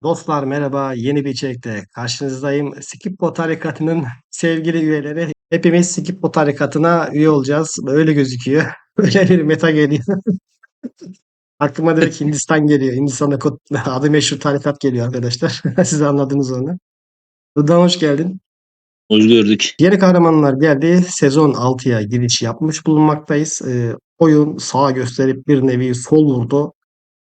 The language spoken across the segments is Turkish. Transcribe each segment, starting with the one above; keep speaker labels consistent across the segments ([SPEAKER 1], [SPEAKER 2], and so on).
[SPEAKER 1] Dostlar merhaba, yeni bir içerikte karşınızdayım. Skippo tarikatının sevgili üyeleri, hepimiz Skippo tarikatına üye olacağız. Öyle gözüküyor. Öyle bir meta geliyor. Aklıma direkt Hindistan geliyor. Hindistan'da adı meşhur tarikat geliyor arkadaşlar. Siz anladınız onu. Rıdvan hoş geldin.
[SPEAKER 2] Hoş gördük.
[SPEAKER 1] Yeni kahramanlar geldi. Sezon 6'ya giriş yapmış bulunmaktayız. Oyun sağa gösterip bir nevi sol vurdu.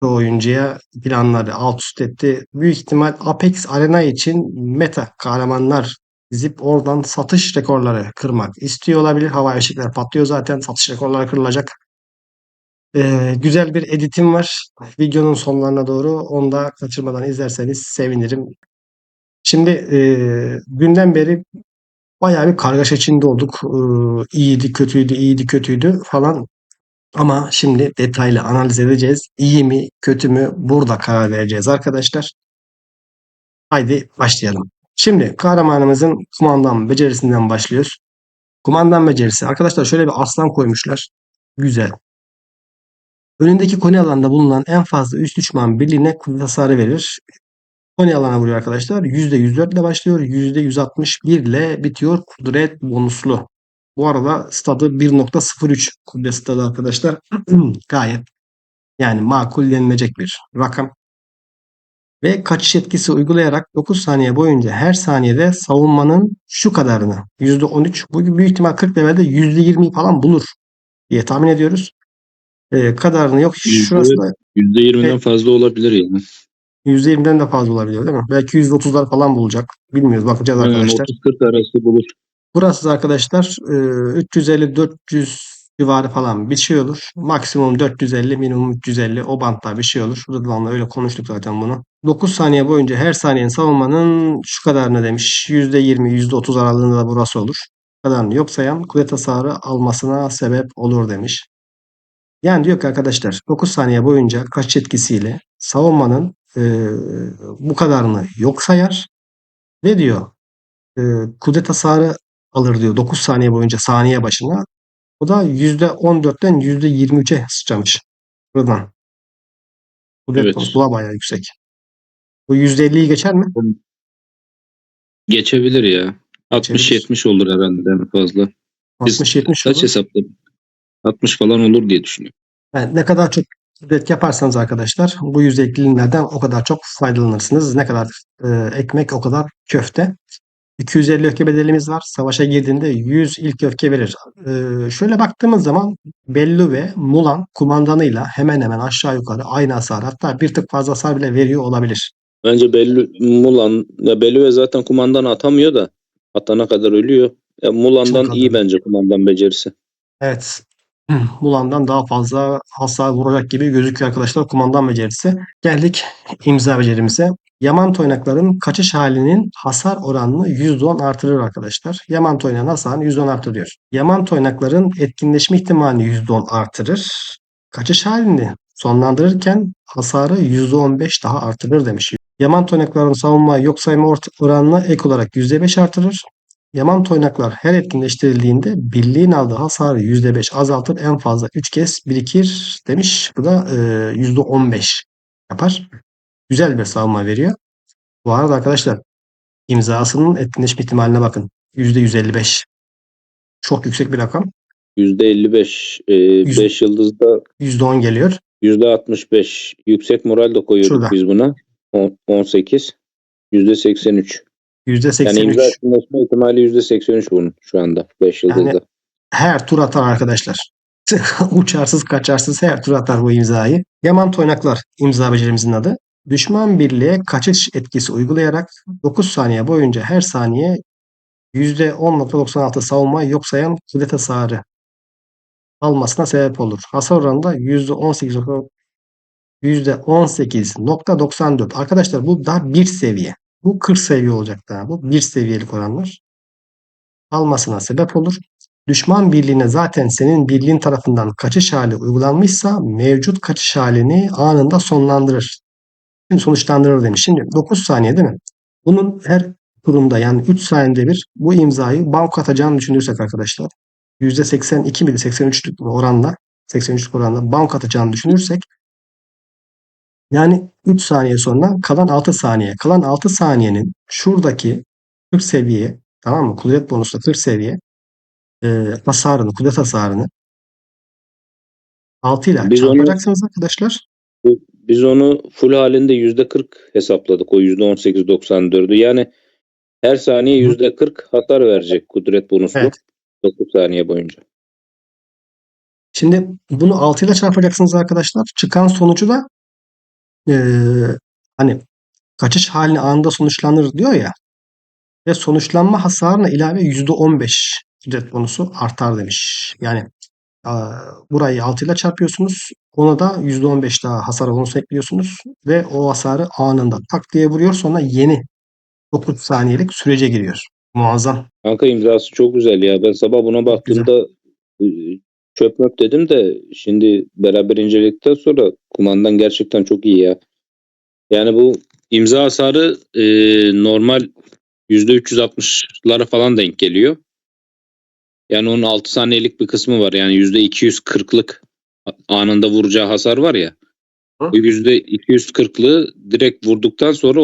[SPEAKER 1] Oyuncuya planları alt üst etti. Büyük ihtimal Apex Arena için meta kahramanlar dizip oradan satış rekorları kırmak istiyor olabilir. Havai fişekler patlıyor zaten. Satış rekorları kırılacak. Güzel bir editim var. Videonun sonlarına doğru. Onu da kaçırmadan izlerseniz sevinirim. Şimdi günden beri bayağı bir kargaşa içinde olduk. İyiydi, kötüydü, iyiydi, kötüydü falan. Ama şimdi detaylı analiz edeceğiz. İyi mi, kötü mü? Burada karar vereceğiz arkadaşlar. Haydi başlayalım. Şimdi kahramanımızın kumandan becerisinden başlıyoruz. Kumandan becerisi. Arkadaşlar şöyle bir aslan koymuşlar. Güzel. Önündeki koni alanında bulunan en fazla üst düşman birliğine kuvvet hasarı verir. Koni alana vuruyor arkadaşlar. %104 ile başlıyor. %161 ile bitiyor. Kudret bonuslu. Bu arada stadı 1.03 kudret stadı arkadaşlar. Gayet yani makul denilecek bir rakam. Ve kaçış etkisi uygulayarak 9 saniye boyunca her saniyede savunmanın şu kadarını %13, bu büyük ihtimal 40 levelde %20'yi falan bulur diye tahmin ediyoruz. Kadarını yok
[SPEAKER 2] Yüzde,
[SPEAKER 1] şurası da
[SPEAKER 2] %20'den fazla olabilir yani.
[SPEAKER 1] %20'den de fazla olabiliyor değil mi? Belki %30'lar falan bulacak. Bilmiyoruz, bakacağız
[SPEAKER 2] Aynen
[SPEAKER 1] arkadaşlar.
[SPEAKER 2] 30-40 arası bulur.
[SPEAKER 1] Burası da arkadaşlar 350-400 civarı falan bir şey olur. Maksimum 450, minimum 350 o bantta bir şey olur. Rıdvan'la öyle konuştuk zaten bunu. 9 saniye boyunca her saniyenin savunmanın şu kadarını demiş. %20, %30 aralığında da burası olur. Bu kadarını yok sayan kuvvet hasarı almasına sebep olur demiş. Yani diyor ki arkadaşlar 9 saniye boyunca kaçış etkisiyle savunmanın bu kadarını yok sayar ve diyor e, kudret hasarı alır diyor 9 saniye boyunca saniye başına. O da %14'ten %23'e sıçramış. Buradan. Kudret bonusu
[SPEAKER 2] Evet.
[SPEAKER 1] bu da bayağı yüksek. Bu %50'yi geçer mi?
[SPEAKER 2] Geçebilir ya.
[SPEAKER 1] Geçebilir.
[SPEAKER 2] 60-70 olur herhalde en fazla. Siz
[SPEAKER 1] 60-70
[SPEAKER 2] kaç
[SPEAKER 1] olur.
[SPEAKER 2] hesapladın? 60 falan olur diye düşünüyorum.
[SPEAKER 1] Yani ne kadar çok kudret yaparsanız arkadaşlar bu %50'lerden o kadar çok faydalanırsınız. Ne kadar ekmek o kadar köfte. 250 öfke bedelimiz var. Savaşa girdiğinde 100 ilk öfke verir. Şöyle baktığımız zaman Bellu ve Mulan kumandanıyla hemen hemen aşağı yukarı aynı hasar, hatta bir tık fazla hasar bile veriyor olabilir.
[SPEAKER 2] Bence Belü zaten kumandan atamıyor da atana kadar ölüyor.
[SPEAKER 1] Çok
[SPEAKER 2] Mulan'dan iyi
[SPEAKER 1] kalır.
[SPEAKER 2] bence kumandan becerisi.
[SPEAKER 1] Evet. Mulan'dan daha fazla hasar vuracak gibi gözüküyor arkadaşlar kumandan becerisi. Geldik imza becerimize. Yaman toynakların kaçış halinin hasar oranını %10 artırır arkadaşlar. Yaman toynağın hasarını %10 artırıyor. Yaman toynakların etkinleşme ihtimalini %10 artırır. Kaçış halini sonlandırırken hasarı %15 daha artırır demiş. Yaman toynakların savunma yok sayma oranını ek olarak %5 artırır. Yaman toynaklar her etkinleştirildiğinde birliğin aldığı hasarı %5 azaltır, en fazla 3 kez birikir demiş. Bu da %15 yapar. Güzel bir savunma veriyor. Bu arada arkadaşlar imzasının etkinleşme ihtimaline bakın. %155. Çok yüksek bir rakam.
[SPEAKER 2] %55.
[SPEAKER 1] Yüz-
[SPEAKER 2] 5 yıldızda
[SPEAKER 1] %10 geliyor.
[SPEAKER 2] %65. Yüksek moral de koyuyorduk
[SPEAKER 1] Şurada.
[SPEAKER 2] biz buna. 18. %83. Yani imza
[SPEAKER 1] %83.
[SPEAKER 2] etkinleşme ihtimali %83 bunun şu anda 5
[SPEAKER 1] Yani
[SPEAKER 2] yıldızda.
[SPEAKER 1] her tur atar arkadaşlar. Uçarsız kaçarsız her tur atar bu imzayı. Yaman toynaklar imza becerimizin adı. Düşman birliğe kaçış etkisi uygulayarak 9 saniye boyunca her saniye %10.96 savunma yok sayan kudret hasarı almasına sebep olur. Hasar oranı da %18.94. Arkadaşlar bu daha bir seviye. Bu 40 seviye olacak daha. Bu bir seviyelik oranlar. Almasına sebep olur. Düşman birliğine zaten senin birliğin tarafından kaçış hali uygulanmışsa mevcut kaçış halini anında sonlandırır. Şimdi sonuçlandırır demiş. Şimdi 9 saniye değil mi? Bunun her turunda yani 3 saniyede bir bu imzayı banko atacağını düşünürsek arkadaşlar %82 miydi 83'lük oranla 83'lük oranla banko atacağını düşünürsek Yani 3 saniye sonra kalan 6 saniye. Kalan 6 saniyenin şuradaki 40 seviye, tamam mı? Kudret bonuslu 40 seviye hasarını, kudret hasarını 6 ile
[SPEAKER 2] Biz onu
[SPEAKER 1] çarpacaksınız arkadaşlar.
[SPEAKER 2] biz onu full halinde %40 hesapladık. O %18.94'ü. Yani her saniye
[SPEAKER 1] Hı.
[SPEAKER 2] %40 hasar verecek kudret bonuslu
[SPEAKER 1] Evet.
[SPEAKER 2] 9 saniye boyunca.
[SPEAKER 1] Şimdi bunu 6 ile çarpacaksınız arkadaşlar. Çıkan sonucu da hani kaçış halini anında sonuçlanır diyor ya. Ve sonuçlanma hasarına ilave %15 kudret bonusu artar demiş. Yani burayı 6 ile çarpıyorsunuz. Ona da %15 daha hasar bonusu ekliyorsunuz. Ve o hasarı anında tak diye vuruyor. Sonra yeni 9 saniyelik sürece giriyor. Muazzam.
[SPEAKER 2] Kanka imzası çok güzel ya. Ben sabah buna
[SPEAKER 1] Çok güzel.
[SPEAKER 2] baktığımda e, çöp möp dedim de şimdi beraber inceledikten sonra kumandan gerçekten çok iyi ya. Yani bu imza hasarı normal %360'lara falan denk geliyor. Yani onun 6 saniyelik bir kısmı var. Yani %240'lık anında vuracağı hasar var ya.
[SPEAKER 1] Hı?
[SPEAKER 2] O %240'lığı direkt vurduktan sonra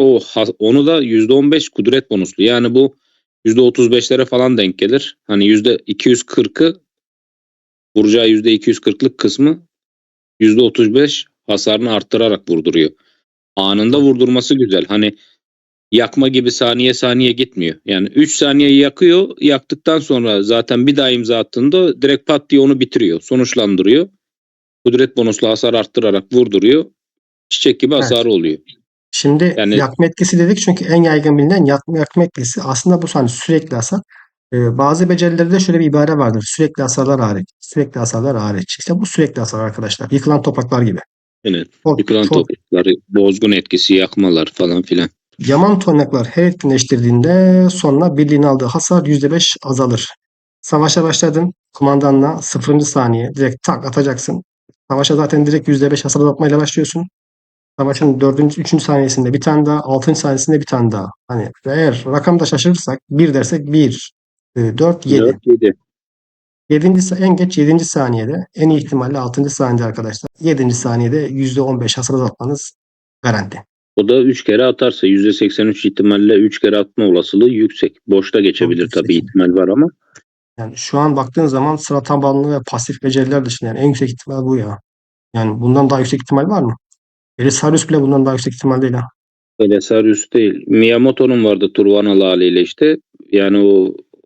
[SPEAKER 2] onu da %15 kudret bonuslu. Yani bu %35'lere falan denk gelir. Hani %240'ı vuracağı %240'lık kısmı %35 hasarını arttırarak vurduruyor. Anında vurdurması güzel. Hani yakma gibi saniye saniye gitmiyor. Yani 3 saniye yakıyor. Yaktıktan sonra zaten bir daha imza attığında direkt pat diye onu bitiriyor. Sonuçlandırıyor. Kudret bonuslu hasar arttırarak vurduruyor. Çiçek gibi
[SPEAKER 1] Evet.
[SPEAKER 2] hasarı oluyor.
[SPEAKER 1] Şimdi
[SPEAKER 2] Yani
[SPEAKER 1] yakma etkisi dedik çünkü en yaygın bilinen yakma etkisi aslında bu hani sürekli hasar. Bazı becerilerde şöyle bir ibare vardır. Sürekli hasarlar hariç. Sürekli hasarlar hariç. İşte bu sürekli hasar arkadaşlar. Yıkılan topraklar gibi.
[SPEAKER 2] evet,
[SPEAKER 1] Çok,
[SPEAKER 2] yıkılan
[SPEAKER 1] çok
[SPEAKER 2] toprakları, bozgun etkisi, yakmalar falan filan.
[SPEAKER 1] yaman toynaklar her etkinleştirdiğinde sonra birliğin aldığı hasar %5 azalır. Savaşa başladın. Kumandanla 0. saniye direkt tak atacaksın. Savaşa zaten direkt %5 hasar atmayla başlıyorsun. Savaşın 4. 3. saniyesinde bir tane daha, 6. saniyesinde bir tane daha. Hani eğer rakamda şaşırırsak bir dersek 1, 4, 7.
[SPEAKER 2] 4-7.
[SPEAKER 1] 7. En geç 7. saniyede, en iyi ihtimalle 6. saniyede arkadaşlar. 7. saniyede %15 hasar azaltmanız garanti.
[SPEAKER 2] O da 3 kere atarsa %83 ihtimalle 3 kere atma olasılığı yüksek. Boşta
[SPEAKER 1] Çok
[SPEAKER 2] geçebilir tabii,
[SPEAKER 1] yüksek.
[SPEAKER 2] ihtimal var ama.
[SPEAKER 1] Yani şu an baktığın zaman sıra tabanlı ve pasif beceriler dışında yani en yüksek ihtimal bu ya. Yani bundan daha yüksek ihtimal var mı? Belisarius bile bundan daha yüksek ihtimal değil ha.
[SPEAKER 2] Belisarius değil. Miyamoto'nun vardı Turvanalı haliyle işte. Yani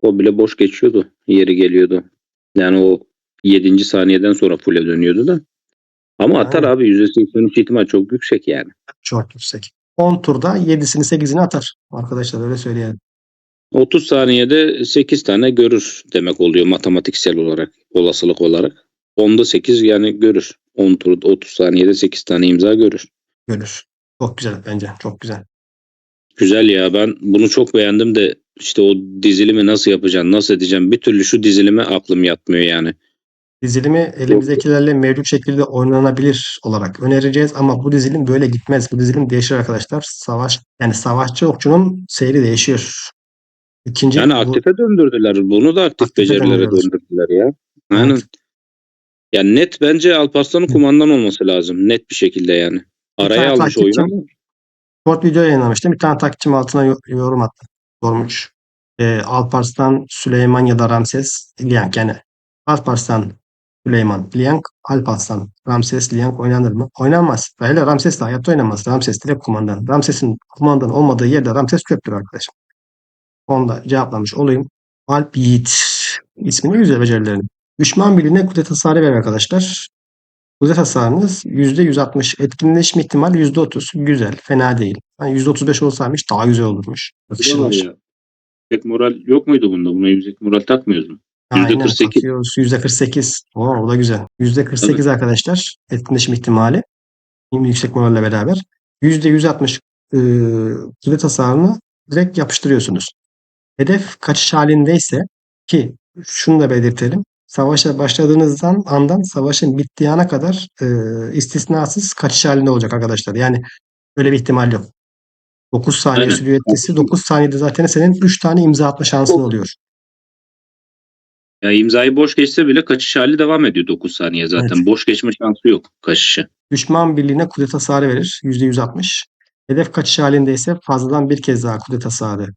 [SPEAKER 2] o bile boş geçiyordu. Yeri geliyordu. Yani o 7. saniyeden sonra full'e dönüyordu da. Ama atar
[SPEAKER 1] Aynen.
[SPEAKER 2] abi, %83 ihtimal çok yüksek yani.
[SPEAKER 1] Çok yüksek. 10 turda 7'sini 8'ini atar. Arkadaşlar öyle söyleyelim.
[SPEAKER 2] 30 saniyede 8 tane görür demek oluyor matematiksel olarak, olasılık olarak. 10'da 8 yani görür. 10 turda 30 saniyede 8 tane imza görür.
[SPEAKER 1] Görür. Çok güzel bence. Çok güzel.
[SPEAKER 2] Güzel ya, ben bunu çok beğendim de işte o dizilimi nasıl yapacağım, nasıl edeceğim, bir türlü şu dizilime aklım yatmıyor yani.
[SPEAKER 1] Dizilimi
[SPEAKER 2] Çok
[SPEAKER 1] elimizdekilerle mevcut şekilde oynanabilir olarak önereceğiz ama bu dizilim böyle gitmez. Bu dizilim değişir arkadaşlar. Yani savaşçı okçunun seyri değişiyor.
[SPEAKER 2] yani
[SPEAKER 1] İkinci bu
[SPEAKER 2] aktife döndürdüler. Bunu da aktif
[SPEAKER 1] aktife
[SPEAKER 2] becerilere
[SPEAKER 1] döndürüyorlar.
[SPEAKER 2] döndürdüler ya. Aynen.
[SPEAKER 1] Evet.
[SPEAKER 2] Yani net bence Alparslan'ın kumandan olması lazım. Net bir şekilde yani.
[SPEAKER 1] Bir
[SPEAKER 2] Araya
[SPEAKER 1] tane
[SPEAKER 2] almış oyunu
[SPEAKER 1] takipçim
[SPEAKER 2] ama
[SPEAKER 1] short video yayınlamıştım. Bir tane takipçim altına yorum attı. Sormuş. Alparslan, Süleyman ya da Ramses Liang. Yani Alparslan, Süleyman, Liang, Alparslan, Ramses, Liang oynanır mı? Oynanmaz. Hele Ramses de hayatta oynamaz. Ramses direkt kumandan. Ramses'in kumandan olmadığı yerde Ramses çöptür arkadaşım. Onu da cevaplamış olayım. Alp Yiğit. İsmini güzel becerilerini. Düşman birliğine kudret hasarı verir arkadaşlar. Kudret hasarınız %160. Etkinleşme ihtimali %30. Güzel. Fena değil. Yani %35 olsaymış daha güzel olurmuş.
[SPEAKER 2] bu da var
[SPEAKER 1] Yakışırmış.
[SPEAKER 2] ya. Yüksek moral yok muydu bunda? Buna yüksek moral takmıyoruz mu?
[SPEAKER 1] Aynen
[SPEAKER 2] %48.
[SPEAKER 1] takıyoruz. %48. Oo, o da güzel.
[SPEAKER 2] Tabii.
[SPEAKER 1] %48 arkadaşlar. Etkinleşim ihtimali. Yine yüksek moralle beraber. %160 kudret hasarını direkt yapıştırıyorsunuz. Hedef kaçış halindeyse ki şunu da belirtelim. Savaşa başladığınızdan andan savaşın bittiği ana kadar istisnasız kaçış halinde olacak arkadaşlar. Yani öyle bir ihtimal yok. 9 saniye
[SPEAKER 2] Aynen.
[SPEAKER 1] sürüyor etkisi. 9 saniyede zaten senin 3 tane imza atma şansın oluyor.
[SPEAKER 2] Ya imzayı boş geçse bile kaçış hali devam ediyor 9 saniye zaten.
[SPEAKER 1] Evet.
[SPEAKER 2] Boş geçme şansı yok kaçışı.
[SPEAKER 1] Düşman birliğine kudret hasarı verir. %160. Hedef kaçış halinde ise fazladan bir kez daha kudret hasarı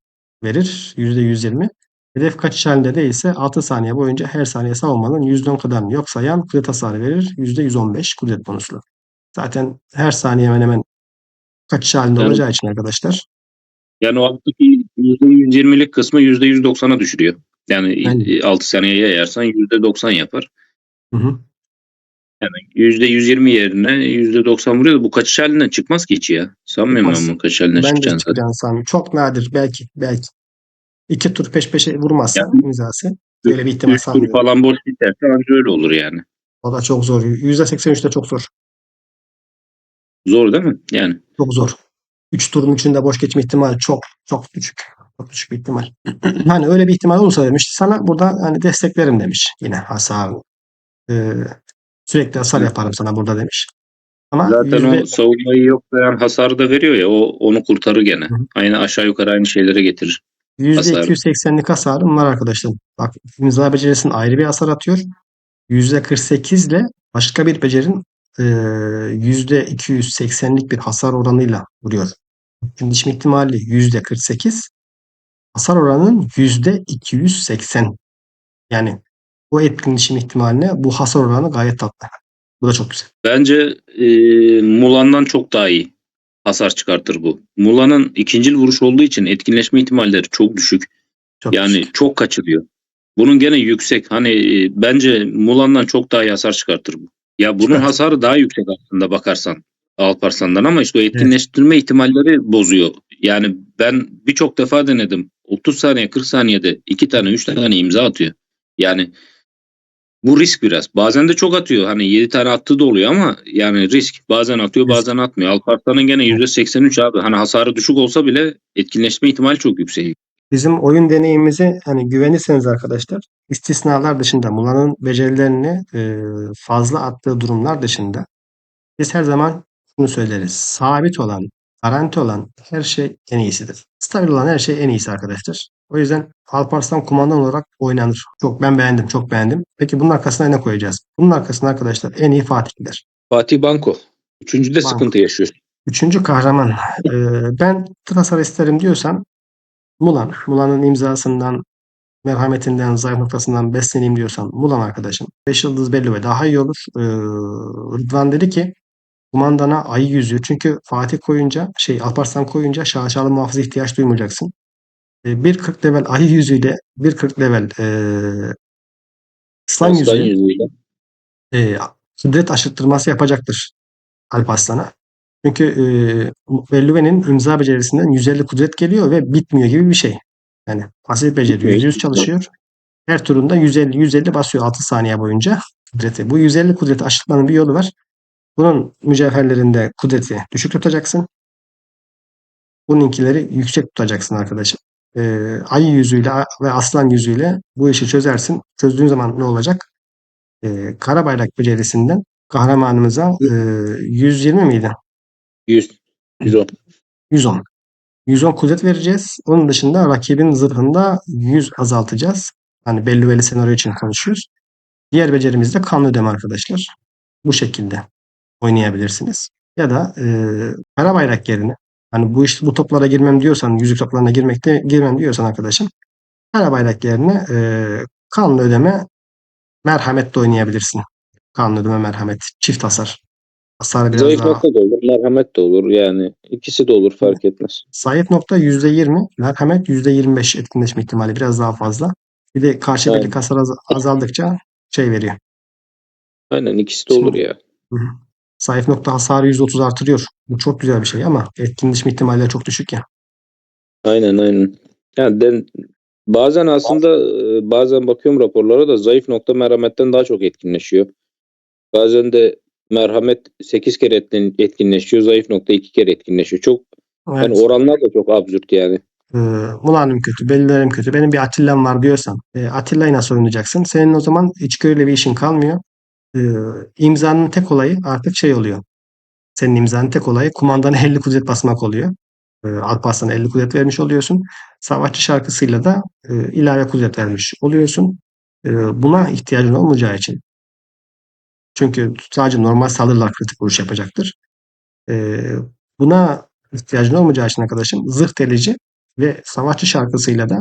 [SPEAKER 1] verir. %120. Hedef kaçış halinde değilse 6 saniye boyunca her saniye savunmanın %10 kadarını yok sayan kudret hasarı verir. %115 kudret bonuslu. Zaten her saniye hemen hemen kaçış halinde
[SPEAKER 2] Yani
[SPEAKER 1] olacağı için arkadaşlar.
[SPEAKER 2] yani o alttaki %120'lik kısmı %190'a düşürüyor. Yani
[SPEAKER 1] Aynen.
[SPEAKER 2] 6 saniyeye yayarsan %90 yapar.
[SPEAKER 1] Hı hı.
[SPEAKER 2] %120 yerine %90 vuruyor. Bu kaçış halinden çıkmaz ki hiç ya. Sanmıyorum ben
[SPEAKER 1] Çıkmaz.
[SPEAKER 2] bunun kaçış halinden
[SPEAKER 1] Ben de
[SPEAKER 2] çıkacağını zaten.
[SPEAKER 1] çıkacağını sanmıyorum. Çok nadir. Belki. 2 tur peş peşe vurmazsa
[SPEAKER 2] Yani
[SPEAKER 1] imzası. Öyle bir ihtimal
[SPEAKER 2] 3 tur
[SPEAKER 1] sanmıyorum.
[SPEAKER 2] falan boş biterse anca öyle olur yani.
[SPEAKER 1] O da çok zor. %83'te çok zor.
[SPEAKER 2] Zor değil mi? Yani
[SPEAKER 1] Çok zor. 3 turun içinde boş geçme ihtimali çok düşük. Çok düşük bir ihtimal. Hani öyle bir ihtimal olursa demiş. Sana burada hani desteklerim demiş. Yine hasar. Ee, Sürekli hasar
[SPEAKER 2] hı.
[SPEAKER 1] yaparım sana burada demiş. Ama
[SPEAKER 2] Zaten
[SPEAKER 1] yüzde
[SPEAKER 2] o savunmayı yok sayan hasarı da veriyor ya. O onu kurtarır gene. Aynı aşağı yukarı aynı şeylere getirir hasarı.
[SPEAKER 1] %280'lik hasarım var arkadaşlar. Bak imza becerisinin ayrı bir hasar atıyor. %48 ile başka bir becerin %280'lik bir hasar oranıyla vuruyor. Düşme ihtimali %48. Hasar oranının %280. Yani bu etkinleşim ihtimaline bu hasar oranı gayet tatlı. Bu da çok güzel.
[SPEAKER 2] Bence Mulan'dan çok daha iyi hasar çıkartır bu. Mulan'ın ikincil vuruş olduğu için etkinleşme ihtimalleri çok düşük.
[SPEAKER 1] Çok
[SPEAKER 2] Yani
[SPEAKER 1] düşük.
[SPEAKER 2] çok kaçırıyor. Bunun gene yüksek. Hani bence Mulan'dan çok daha iyi hasar çıkartır bu. Ya bunun
[SPEAKER 1] Çıkart.
[SPEAKER 2] hasarı daha yüksek aslında bakarsan Alparslan'dan ama işte o
[SPEAKER 1] Evet.
[SPEAKER 2] etkinleştirme ihtimalleri bozuyor. Yani ben birçok defa denedim. 30 saniye 40 saniyede 2 tane 3 tane imza atıyor. Yani bu risk biraz. Bazen de çok atıyor. Hani 7 tane attığı da oluyor ama yani risk. Bazen atıyor
[SPEAKER 1] Risk.
[SPEAKER 2] bazen atmıyor. Alparslan'ın gene
[SPEAKER 1] Evet.
[SPEAKER 2] %83 abi. Hani hasarı düşük olsa bile etkinleşme ihtimali çok yüksek.
[SPEAKER 1] Bizim oyun deneyimimize hani güvenirseniz arkadaşlar istisnalar dışında Mula'nın becerilerini fazla attığı durumlar dışında biz her zaman şunu söyleriz. Sabit olan, garanti olan her şey en iyisidir. Stabil olan her şey en iyisi arkadaşlar. O yüzden Alparslan kumandan olarak oynanır. Çok ben beğendim, çok beğendim. Peki bunun arkasına ne koyacağız? Bunun arkasına arkadaşlar en iyi Fatihliler.
[SPEAKER 2] Fatih Banko. Üçüncüde
[SPEAKER 1] Banko.
[SPEAKER 2] sıkıntı yaşıyor.
[SPEAKER 1] Üçüncü kahraman. Ben Trasar isterim diyorsan Mulan. Mulan'ın imzasından, merhametinden, zayıf noktasından besleneyim diyorsan Mulan arkadaşım. 5 yıldız belli ve daha iyi olur. Rıdvan dedi ki kumandana ayı yüzüğü. Çünkü Fatih koyunca Alparslan koyunca şaşalı muhafıza ihtiyaç duymayacaksın. 1.40 level ayı yüzüğüyle 1.40 level aslan
[SPEAKER 2] Aslan
[SPEAKER 1] yüzüğü
[SPEAKER 2] yüzüyle.
[SPEAKER 1] e, kudret aşıttırması yapacaktır Alparslan'a. Çünkü Velluve'nin imza becerisinden 150 kudret geliyor ve bitmiyor gibi bir şey. Yani pasif beceri
[SPEAKER 2] Gitmiyor
[SPEAKER 1] %100
[SPEAKER 2] hiçbir zaman.
[SPEAKER 1] çalışıyor. Her turunda 150 basıyor 6 saniye boyunca kudreti. Bu 150 kudreti aşıtmanın bir yolu var. Bunun mücevherlerinde kudreti düşük tutacaksın. Bununkileri yüksek tutacaksın arkadaşım. Ayı yüzüyle ve aslan yüzüyle bu işi çözersin. Çözdüğün zaman ne olacak? Kara bayrak becerisinden kahramanımıza 120 miydi?
[SPEAKER 2] 100. 110.
[SPEAKER 1] 110. 110 kudret vereceğiz. Onun dışında rakibin zırhında 100 azaltacağız. Hani belli belli senaryo için konuşuyoruz. Diğer becerimiz de kanlı ödeme arkadaşlar. Bu şekilde oynayabilirsiniz. Ya da kara bayrak yerine hani bu toplara girmem diyorsan, yüzük toplarına girmem diyorsan arkadaşım kara bayrak yerine kanlı ödeme merhametle oynayabilirsin. Kanlı ödeme merhamet. Çift hasar. Hasarı biraz
[SPEAKER 2] Zayıf
[SPEAKER 1] daha
[SPEAKER 2] nokta da olur. Merhamet de olur. Yani ikisi de olur fark etmez.
[SPEAKER 1] zayıf nokta %20, merhamet %25 etkinleşme ihtimali biraz daha fazla. Bir de karşı birlik
[SPEAKER 2] Aynen.
[SPEAKER 1] hasar azaldıkça şey veriyor.
[SPEAKER 2] Aynen ikisi de olur
[SPEAKER 1] Şimdi
[SPEAKER 2] ya.
[SPEAKER 1] hı hı. Zayıf nokta hasarı %30 artırıyor. Bu çok güzel bir şey ama etkinleşme ihtimalleri çok düşük ya.
[SPEAKER 2] Aynen. Yani bazen aslında bazen bakıyorum raporlara da zayıf nokta merhametten daha çok etkinleşiyor. Bazen de merhamet 8 kere etkinleşiyor. Zayıf nokta 2 kere etkinleşiyor. Çok yani
[SPEAKER 1] Evet.
[SPEAKER 2] oranlar da çok absürt yani.
[SPEAKER 1] Ee, Mulanım kötü, bellilerim kötü. Benim bir Atilla'm var diyorsan, Atilla'yı nasıl oynayacaksın? Senin o zaman içgörüyle bir işin kalmıyor. Ee, imzanın tek olayı artık şey oluyor. Senin imzanın tek olayı kumandana 50 kudret basmak oluyor. Alparslan'a 50 kudret vermiş oluyorsun. Savaşçı şarkısıyla da ilave kudret vermiş oluyorsun. Buna ihtiyacın olmayacağı için, çünkü sadece normal saldırılar kritik vuruş yapacaktır. Ee, Buna ihtiyacın olmayacağı için arkadaşım, zırh delici ve savaşçı şarkısıyla da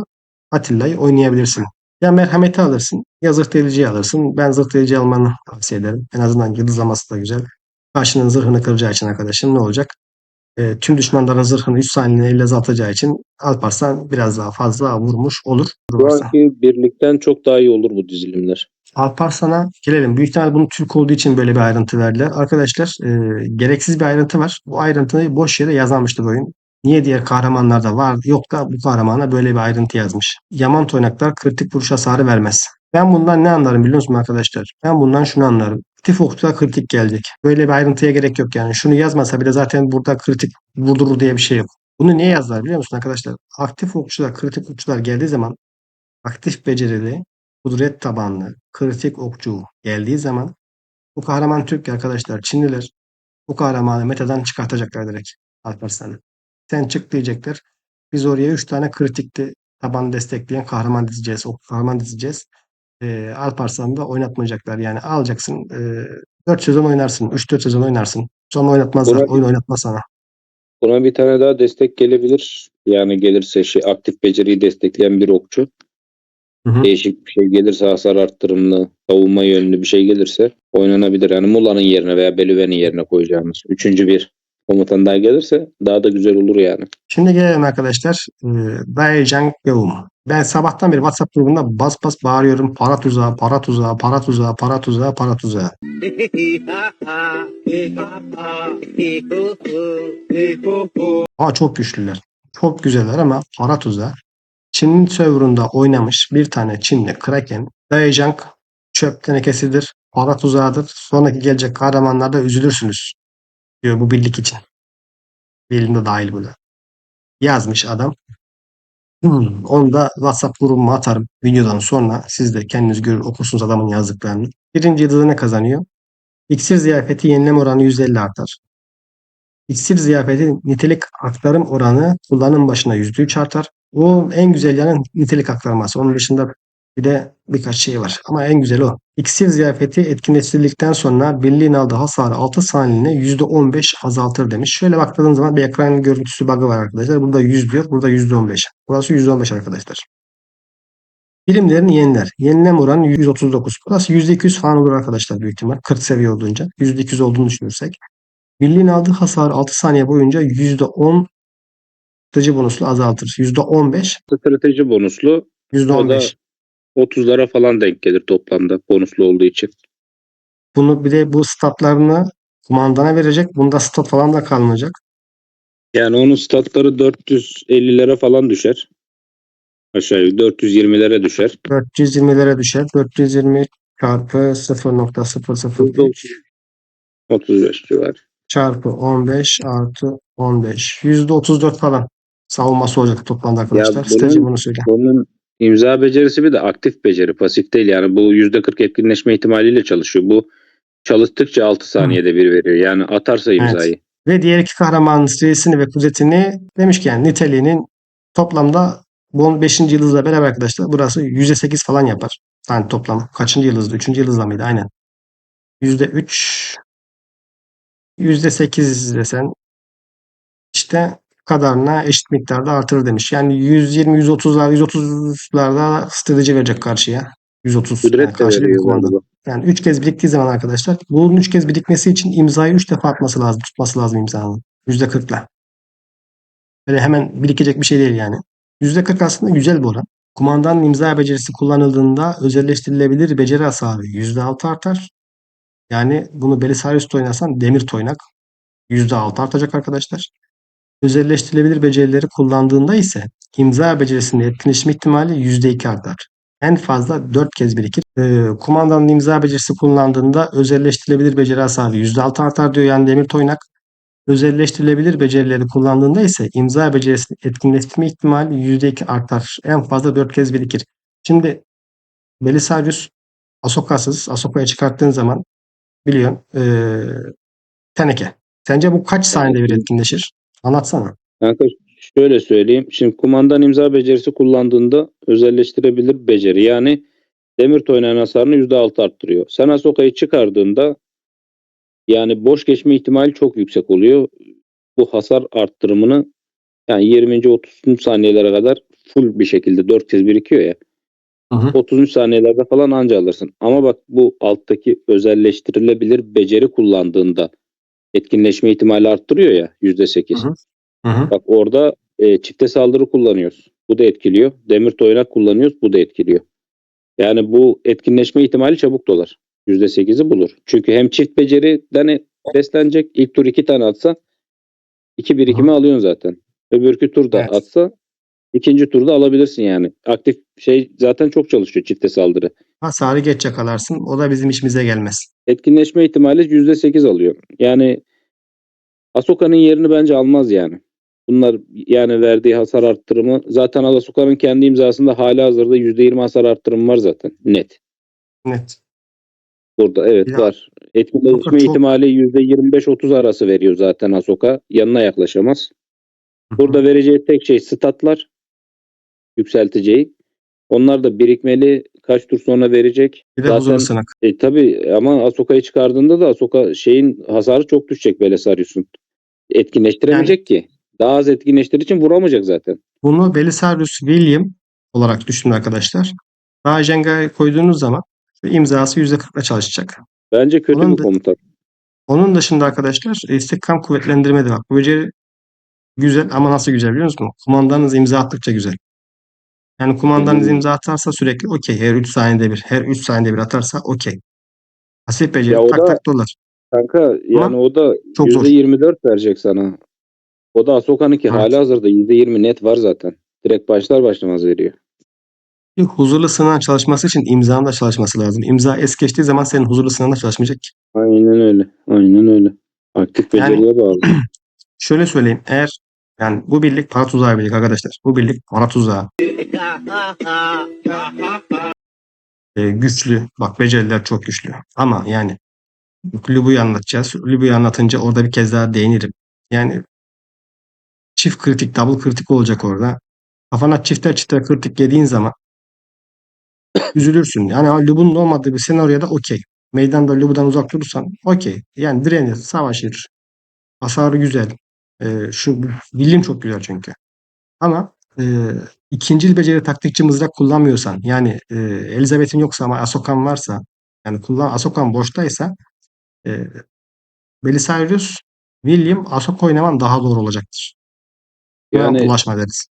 [SPEAKER 1] Atilla'yı oynayabilirsin. Ya merhameti alırsın ya zırh deliciyi alırsın. Ben zırh deliciyi almanı tavsiye ederim. En azından yıldızlaması da güzel. Karşının zırhını kıracağı için arkadaşım ne olacak? Tüm düşmanların zırhını 3 saniyede elle azaltacağı için Alparslan biraz daha fazla vurmuş olur.
[SPEAKER 2] Şu
[SPEAKER 1] Varsa.
[SPEAKER 2] anki birlikten çok daha iyi olur bu dizilimler.
[SPEAKER 1] Alparslan'a gelelim. Büyük ihtimal bunu Türk olduğu için böyle bir ayrıntı verdiler. Arkadaşlar, gereksiz bir ayrıntı var. Bu ayrıntıyı boş yere yazmamıştır oyun. Niye diğer kahramanlarda var yok da bu kahramana böyle bir ayrıntı yazmış. Yaman toynaklar kritik vuruş hasarı vermez. Ben bundan ne anlarım biliyor musun arkadaşlar? Ben bundan şunu anlarım. Aktif okçuda kritik gelecek. Böyle bir ayrıntıya gerek yok yani. Şunu yazmasa bile zaten burada kritik vurdurur diye bir şey yok. Bunu niye yazdılar biliyor musun arkadaşlar? Aktif okçular, kritik okçular geldiği zaman, aktif becerili, kudret tabanlı, kritik okçu geldiği zaman bu kahraman Türk arkadaşlar, Çinliler bu kahramanı metadan çıkartacaklar direkt Alparslan'ı. Sen çık diyecekler. Biz oraya 3 tane kritikli taban destekleyen kahraman dizeceğiz. O kahraman dizeceğiz. Alparslan'ı da oynatmayacaklar. Yani alacaksın, 4 sezon oynarsın. 3-4 sezon oynarsın. Sonra oynatmazlar.
[SPEAKER 2] Buna
[SPEAKER 1] Oyun
[SPEAKER 2] bir,
[SPEAKER 1] oynatmaz sana.
[SPEAKER 2] buna bir tane daha destek gelebilir. Yani gelirse aktif beceriyi destekleyen bir okçu.
[SPEAKER 1] Hı hı.
[SPEAKER 2] Değişik bir şey gelirse, hasar arttırımlı, savunma yönlü bir şey gelirse oynanabilir. Yani Mula'nın yerine veya Belüven'in yerine koyacağımız. Üçüncü bir komutan daha gelirse daha da güzel olur yani.
[SPEAKER 1] Şimdi gelelim arkadaşlar. Daejeon Gevum. Ben sabahtan beri WhatsApp grubunda bas bas bağırıyorum. Para tuzağı, para tuzağı, para tuzağı, para tuzağı, para tuzağı. Çok güçlüler. Çok güzeller ama para tuzağı. Çin'in serverında oynamış bir tane Çinli Kraken. Daejeon çöp tenekesidir. Para tuzağıdır. Sonraki gelecek kahramanlarda üzülürsünüz diyor bu birlik için. Benim de dahil buna. Yazmış adam. Onu da WhatsApp grubuma atarım videodan sonra. Siz de kendiniz görür okursunuz adamın yazdıklarını. Birinci yıldızı ne kazanıyor? İksir ziyafeti yenileme oranı 150 artar. İksir ziyafeti nitelik aktarım oranı kullanım başına %3 artar. O en güzel yanı nitelik aktarması. Onun dışında bir de birkaç şey var. Ama en güzel o. İksir ziyafeti etkinleştirildikten sonra birliğin aldığı hasarı 6 saniyeliğine %15 azaltır demiş. Şöyle baktığınız zaman bir ekran görüntüsü bug'ı var arkadaşlar. Burada 100 diyor. Burada %15. Burası %15 arkadaşlar. Birimlerini yeniler. Yenileme oranı 139. Burası %200 falan olur arkadaşlar büyük ihtimal. 40 seviye olduğunca. %200 olduğunu düşünürsek. Birliğin aldığı hasar 6 saniye boyunca %10 strateji bonuslu azaltır. %15,
[SPEAKER 2] Strateji bonuslu, o da
[SPEAKER 1] %15.
[SPEAKER 2] 30'lara falan denk gelir toplamda bonuslu olduğu için.
[SPEAKER 1] Bunu bir de bu statlarını kumandana verecek. Bunda stat falan da kalmayacak.
[SPEAKER 2] Yani onun statları 450'lere falan düşer. Aşağı yukarı 420'lere düşer.
[SPEAKER 1] 420'lere düşer. 420 çarpı 0.003
[SPEAKER 2] 35 civar.
[SPEAKER 1] çarpı 15 artı 15. %34 falan savunması olacak toplamda
[SPEAKER 2] Ya
[SPEAKER 1] arkadaşlar. Strateji
[SPEAKER 2] bunun
[SPEAKER 1] bunu söyle.
[SPEAKER 2] bunun imza becerisi bir de aktif beceri, pasif değil. Yani bu %40 etkinleşme ihtimaliyle çalışıyor. Bu çalıştıkça 6
[SPEAKER 1] Hı.
[SPEAKER 2] saniyede bir veriyor. Yani atarsa
[SPEAKER 1] Evet.
[SPEAKER 2] imzayı.
[SPEAKER 1] Ve diğer iki kahramanın stresini ve kudretini demiş ki yani niteliğinin toplamda bu 5. yıldızla beraber arkadaşlar burası %8 falan yapar. Yani toplam kaçıncı yıldızda? 3. yıldızla mıydı? Aynen. %3, %8 desen işte kadarına eşit miktarda artırır demiş. Yani 120, 130'larda strateji verecek karşıya. 130 yani
[SPEAKER 2] Kudret de
[SPEAKER 1] karşılıklı bir
[SPEAKER 2] veriyor
[SPEAKER 1] kumanda.
[SPEAKER 2] galiba.
[SPEAKER 1] Yani 3 kez biriktiği zaman arkadaşlar bunun 3 kez birikmesi için imzayı 3 defa atması lazım. Tutması lazım imzanın. %40'la. Böyle hemen birikecek bir şey değil yani. %40 aslında güzel bir oran. Kumandanın imza becerisi kullanıldığında özelleştirilebilir beceri hasarı %6 artar. Yani bunu Belisarius'ta oynarsan demir toynak %6 artacak arkadaşlar. Özelleştirilebilir becerileri kullandığında ise imza becerisinin etkileşim ihtimali %2 artar. En fazla 4 kez birikir. Kumandanın imza becerisi kullandığında özelleştirilebilir beceri hasarı %6 artar diyor yani demir toynak. Özelleştirilebilir becerileri kullandığında ise imza becerisinin etkinleştirme ihtimali %2 artar. En fazla 4 kez birikir. Şimdi Belisarius Ahsoka'sız. Ahsoka'ya çıkarttığın zaman biliyorsun teneke. Sence bu kaç
[SPEAKER 2] Yani
[SPEAKER 1] saniyede bir
[SPEAKER 2] şimdi,
[SPEAKER 1] etkinleşir? Anlatsana.
[SPEAKER 2] kanka şöyle söyleyeyim. Şimdi kumandan imza becerisi kullandığında özelleştirebilir beceri. Yani demir toynağın hasarını %6 arttırıyor. Sen Ahsoka'yı çıkardığında yani boş geçme ihtimali çok yüksek oluyor. Bu hasar arttırımını yani 20. 30. saniyelere kadar full bir şekilde 4 kez birikiyor ya.
[SPEAKER 1] Hı hı.
[SPEAKER 2] 30. saniyelerde falan anca alırsın. Ama bak bu alttaki özelleştirilebilir beceri kullandığında etkinleşme ihtimali arttırıyor ya
[SPEAKER 1] Hı
[SPEAKER 2] %8.
[SPEAKER 1] hı. Hı hı.
[SPEAKER 2] Bak orada çifte saldırı kullanıyoruz. Bu da etkiliyor. Demir toynak kullanıyoruz. Bu da etkiliyor. Yani bu etkinleşme ihtimali çabuk dolar. %8'i bulur. Çünkü hem çift beceriden beslenecek. İlk tur 2 tane atsa 2
[SPEAKER 1] Hı hı.
[SPEAKER 2] birikimi alıyorsun zaten. Öbürkü turda
[SPEAKER 1] Evet.
[SPEAKER 2] atsa ikinci turda alabilirsin yani. Aktif şey zaten çok çalışıyor çifte saldırı.
[SPEAKER 1] Hasarı geç yakalarsın. O da bizim işimize gelmez.
[SPEAKER 2] Etkinleşme ihtimali %8 alıyor. Yani Ahsoka'nın yerini bence almaz yani. Bunlar yani verdiği hasar arttırımı zaten Ahsoka'nın kendi imzasında halihazırda %20 hasar arttırımı var zaten net.
[SPEAKER 1] Net.
[SPEAKER 2] Burada
[SPEAKER 1] Bir
[SPEAKER 2] evet
[SPEAKER 1] de
[SPEAKER 2] var.
[SPEAKER 1] Ahsoka
[SPEAKER 2] Etkileşme
[SPEAKER 1] çok.
[SPEAKER 2] ihtimali %25-30 arası veriyor zaten Ahsoka. Yanına yaklaşamaz.
[SPEAKER 1] Hı hı.
[SPEAKER 2] Burada vereceği tek şey statlar yükselteceği. Onlar da birikmeli kaç tur sonra verecek.
[SPEAKER 1] Bir de huzurlu
[SPEAKER 2] Zaten
[SPEAKER 1] sınık.
[SPEAKER 2] tabii ama Ahsoka'yı çıkardığında da Ahsoka şeyin hasarı çok düşecek Belisarius'un.
[SPEAKER 1] Yani
[SPEAKER 2] Etkinleştiremeyecek ki. Daha az etkinleştirdiği için vuramayacak zaten.
[SPEAKER 1] bunu Belisarius William olarak düşünün arkadaşlar. Rajenga'ya koyduğunuz zaman imzası %40'la çalışacak.
[SPEAKER 2] Bence kötü bir
[SPEAKER 1] Onun,
[SPEAKER 2] komutan.
[SPEAKER 1] onun dışında arkadaşlar istikam kuvvetlendirme de var. Bu beceri güzel ama nasıl güzel biliyor musunuz? Kumandanınız imza attıkça güzel. Yani kumandanınız
[SPEAKER 2] Aynen.
[SPEAKER 1] imza atarsa sürekli okey. Her 3 saniyede bir, her 3 saniyede bir atarsa okey. Pasif
[SPEAKER 2] Ya
[SPEAKER 1] beceri
[SPEAKER 2] o
[SPEAKER 1] tak
[SPEAKER 2] da
[SPEAKER 1] tak dolar.
[SPEAKER 2] kanka yani
[SPEAKER 1] Ama
[SPEAKER 2] o da
[SPEAKER 1] çok zor.
[SPEAKER 2] %24 verecek sana. O da Ahsoka'nınki
[SPEAKER 1] Evet.
[SPEAKER 2] halihazırda %20 net var zaten. Direkt başlar başlamaz veriyor.
[SPEAKER 1] Bir huzurlu sınavın çalışması için imzanın da çalışması lazım. İmza es geçtiği zaman senin huzurlu sınavında çalışmayacak ki.
[SPEAKER 2] Aynen öyle. Aynen öyle. Aktif
[SPEAKER 1] Yani
[SPEAKER 2] beceriye bağlı.
[SPEAKER 1] şöyle söyleyeyim. Eğer yani bu birlik para tuzağı birlik arkadaşlar. Bu birlik para tuzağı. Güçlü. Bak beceriler çok güçlü. Ama yani Lubu'yu anlatacağız. Lubu'yu anlatınca orada bir kez daha değinirim. Yani çift kritik, double kritik olacak orada. Kafana çifter çifter kritik yediğin zaman üzülürsün. Yani Lubu'nun olmadığı bir senaryoda okey. Meydanda Lubu'dan uzak durursan okey. Yani direnir, savaşır. Hasarı güzel. Şu bilim çok güzel çünkü. Ama ikincil beceri taktikçi mızrak kullanmıyorsan yani Elizabeth'in yoksa ama Ahsokan varsa yani Ahsokan boştaysa e, Belisarius, William, Ahsoka oynaman daha doğru olacaktır. Buna
[SPEAKER 2] Yani
[SPEAKER 1] bulaşma deriz.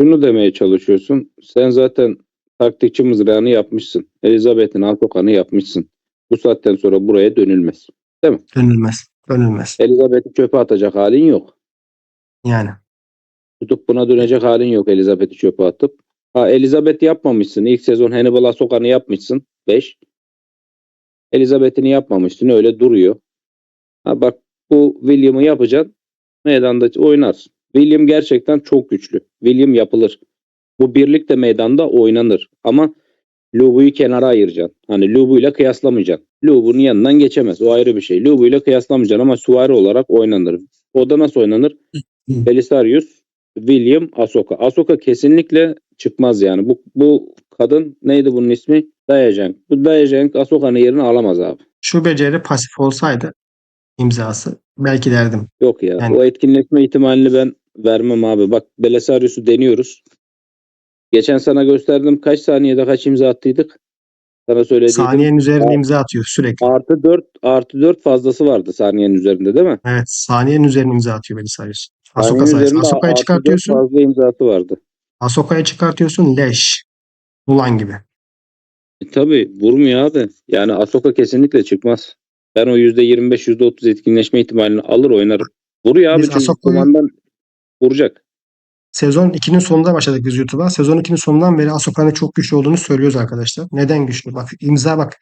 [SPEAKER 2] şunu demeye çalışıyorsun. Sen zaten taktikçi mızrağını yapmışsın. Elizabeth'in Ahsoka'nı yapmışsın. Bu saatten sonra buraya dönülmez. Değil mi?
[SPEAKER 1] Dönülmez. Dönülmez.
[SPEAKER 2] Elizabeth'i çöpe atacak halin yok.
[SPEAKER 1] Yani.
[SPEAKER 2] Tutup buna dönecek halin yok Elizabeth'i çöpe atıp. Ha Elizabeth yapmamışsın. İlk sezon Hannibal Ahsoka'nı yapmışsın. 5. Elizabeth'ini yapmamışsın. Öyle duruyor. Ha bak bu William'ı yapacaksın. Meydanda oynarsın. William gerçekten çok güçlü. William yapılır. Bu birlik de meydanda oynanır. Ama Lubu'yu kenara ayıracaksın. Hani Lubu ile kıyaslamayacaksın. Lubu'nun yanından geçemez. O ayrı bir şey. Lubu ile kıyaslamayacaksın ama süvari olarak oynanır. O da nasıl oynanır? Belisarius, William, Ahsoka. Ahsoka kesinlikle çıkmaz yani. Bu kadın neydi bunun ismi? Dayajenk. Bu Dayajenk Ahsoka'nın yerini alamaz abi.
[SPEAKER 1] Şu beceri pasif olsaydı imzası belki derdim.
[SPEAKER 2] Yok ya.
[SPEAKER 1] Yani
[SPEAKER 2] O etkinleşme ihtimalini ben vermem abi. Bak Belisarius'u deniyoruz. Geçen sana gösterdim kaç saniyede kaç imza attıydık. Sana söylediydim.
[SPEAKER 1] saniyenin üzerine imza atıyor sürekli.
[SPEAKER 2] Artı 4 fazlası vardı saniyenin üzerinde değil mi?
[SPEAKER 1] Evet, saniyenin üzerine imza atıyor Belisarius. Ahsoka
[SPEAKER 2] Saniyenin
[SPEAKER 1] sayesinde.
[SPEAKER 2] üzerinde
[SPEAKER 1] Ahsoka'yı
[SPEAKER 2] artı 4
[SPEAKER 1] çıkartıyorsun.
[SPEAKER 2] fazla imzası vardı.
[SPEAKER 1] Ahsoka'yı çıkartıyorsun leş. Ulan gibi.
[SPEAKER 2] Tabii vurmuyor abi. Yani Ahsoka kesinlikle çıkmaz. Ben o %25 %30 etkinleşme ihtimalini alır oynarım. Vuruyor abi
[SPEAKER 1] Biz
[SPEAKER 2] çünkü
[SPEAKER 1] Ahsoka'yı
[SPEAKER 2] kumandan vuracak.
[SPEAKER 1] sezon 2'nin sonunda başladık biz YouTube'a. Sezon 2'nin sonundan beri Ahsoka'nın çok güçlü olduğunu söylüyoruz arkadaşlar. Neden güçlü? Bak imza bak.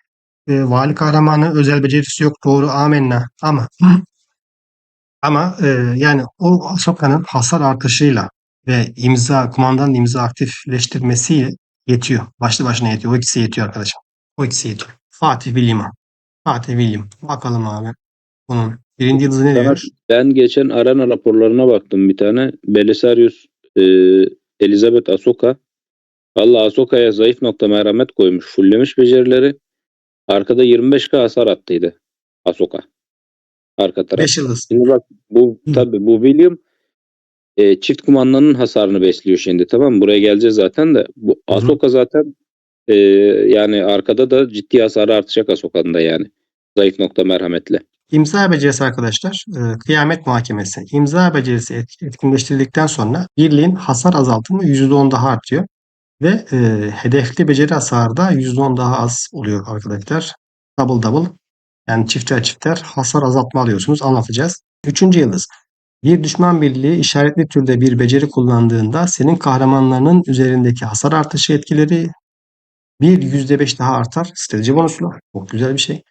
[SPEAKER 1] Vali kahramanı özel becerisi yok. Doğru amenna. Ama yani o Ahsoka'nın hasar artışıyla ve kumandanın imza aktifleştirmesiyle yetiyor. Başlı başına yetiyor. O ikisi yetiyor arkadaşım. O ikisi yetiyor. Fatih William'a. Fatih William. Bakalım abi. Bunun birinci yıldızı ne
[SPEAKER 2] Sana
[SPEAKER 1] diyor?
[SPEAKER 2] ben geçen arena raporlarına baktım bir tane. Belisarius, e, Elizabeth Ahsoka. Vallahi Ahsoka'ya zayıf nokta merhamet koymuş. Fullemiş becerileri. Arkada 25k hasar attıydı Ahsoka. Arka
[SPEAKER 1] 5
[SPEAKER 2] tarafta.
[SPEAKER 1] yıldız.
[SPEAKER 2] Şimdi bak bu
[SPEAKER 1] Hı.
[SPEAKER 2] tabii bu William çift kumandanın hasarını besliyor şimdi, tamam mı? Buraya geleceğiz zaten de. Bu
[SPEAKER 1] Hı hı.
[SPEAKER 2] Ahsoka zaten yani arkada da ciddi hasarı artacak Ahsoka'nın da yani. Zayıf nokta merhametle.
[SPEAKER 1] İmza becerisi arkadaşlar, kıyamet muhakemesi. İmza becerisi etkinleştirildikten sonra birliğin hasar azaltımı %10 daha artıyor. Ve hedefli beceri hasarı da %10 daha az oluyor arkadaşlar. Double double. Yani çifter çifter hasar azaltma alıyorsunuz. Anlatacağız. Üçüncü yıldız. Bir düşman birliği işaretli türde bir beceri kullandığında senin kahramanlarının üzerindeki hasar artışı etkileri bir %5 daha artar. Strateji bonuslu. Çok güzel bir şey.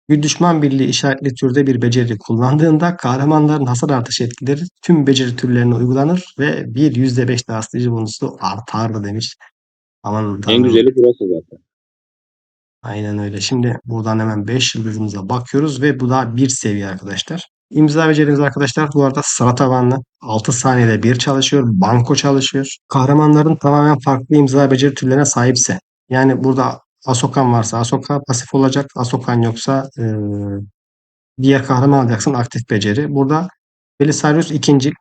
[SPEAKER 1] Bir düşman birliği işaretli türde bir beceri kullandığında kahramanların hasar artışı etkileri tüm beceri türlerine uygulanır ve bir %5 daha strateji bonusu artar demiş. Aman
[SPEAKER 2] En
[SPEAKER 1] tanrım.
[SPEAKER 2] güzeli burası zaten.
[SPEAKER 1] Aynen öyle. Şimdi buradan hemen 5 yıldızımıza bakıyoruz ve bu da bir seviye arkadaşlar. İmza beceriniz arkadaşlar bu arada sıra tabanlı. 6 saniyede bir çalışıyor. Banko çalışıyor. Kahramanların tamamen farklı imza beceri türlerine sahipse. Yani burada Asokan varsa Asoka pasif olacak. Asokan yoksa diğer kahraman alacaksın aktif beceri. Burada Belisarius ikinci.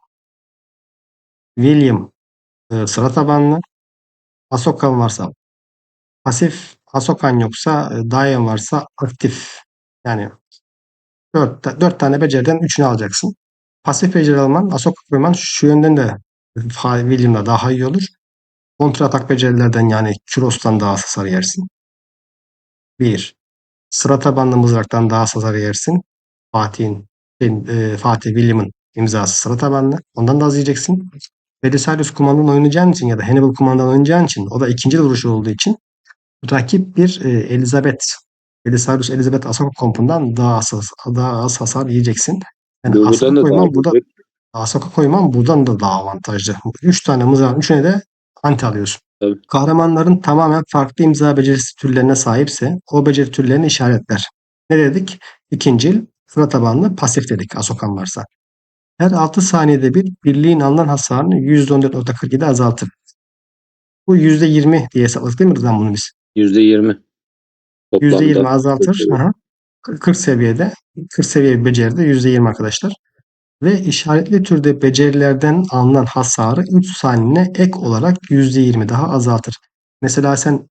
[SPEAKER 1] William sıra tabanlı. Asokan varsa pasif. Asokan yoksa Dayan varsa aktif. Yani dört tane beceriden üçünü alacaksın. Pasif beceri alman, Ahsoka koyman şu yönden de William'da daha iyi olur. Kontra atak becerilerden yani Kuros'tan daha az hasar yersin. Bir. Sıra tabanlı mızraktan daha az hasar yersin. Fatih William'ın imzası sıra tabanlı. Ondan da az yiyeceksin. Belisarius kumandan oynayacağın için ya da Hannibal kumandan oynayacağın için o da ikinci vuruşu olduğu için rakip bir Elizabeth Belisarius Elizabeth Ahsoka kompundan daha az hasar yiyeceksin. Yani Ahsoka
[SPEAKER 2] Buradan da daha
[SPEAKER 1] koyman burada
[SPEAKER 2] güzel.
[SPEAKER 1] Ahsoka koyman buradan da daha avantajlı. 3 tane mızrağın üçüne de anti alıyorsun.
[SPEAKER 2] Tabii.
[SPEAKER 1] Kahramanların tamamen farklı imza becerisi türlerine sahipse o beceri türlerini işaretler. Ne dedik? İkincil, sıra tabanlı, pasif dedik Ahsoka'm varsa. Her 6 saniyede bir birliğin alınan hasarını %14.47 azaltır. Bu %20 diye hesapladık değil mi Rıdvan bunu biz?
[SPEAKER 2] %20
[SPEAKER 1] %20
[SPEAKER 2] toplamda.
[SPEAKER 1] azaltır. Aha. 40 seviyede. 40 seviye bir beceride %20 arkadaşlar. Ve işaretli türde becerilerden alınan hasarı 3 saniyene ek olarak %20 daha azaltır. Mesela sen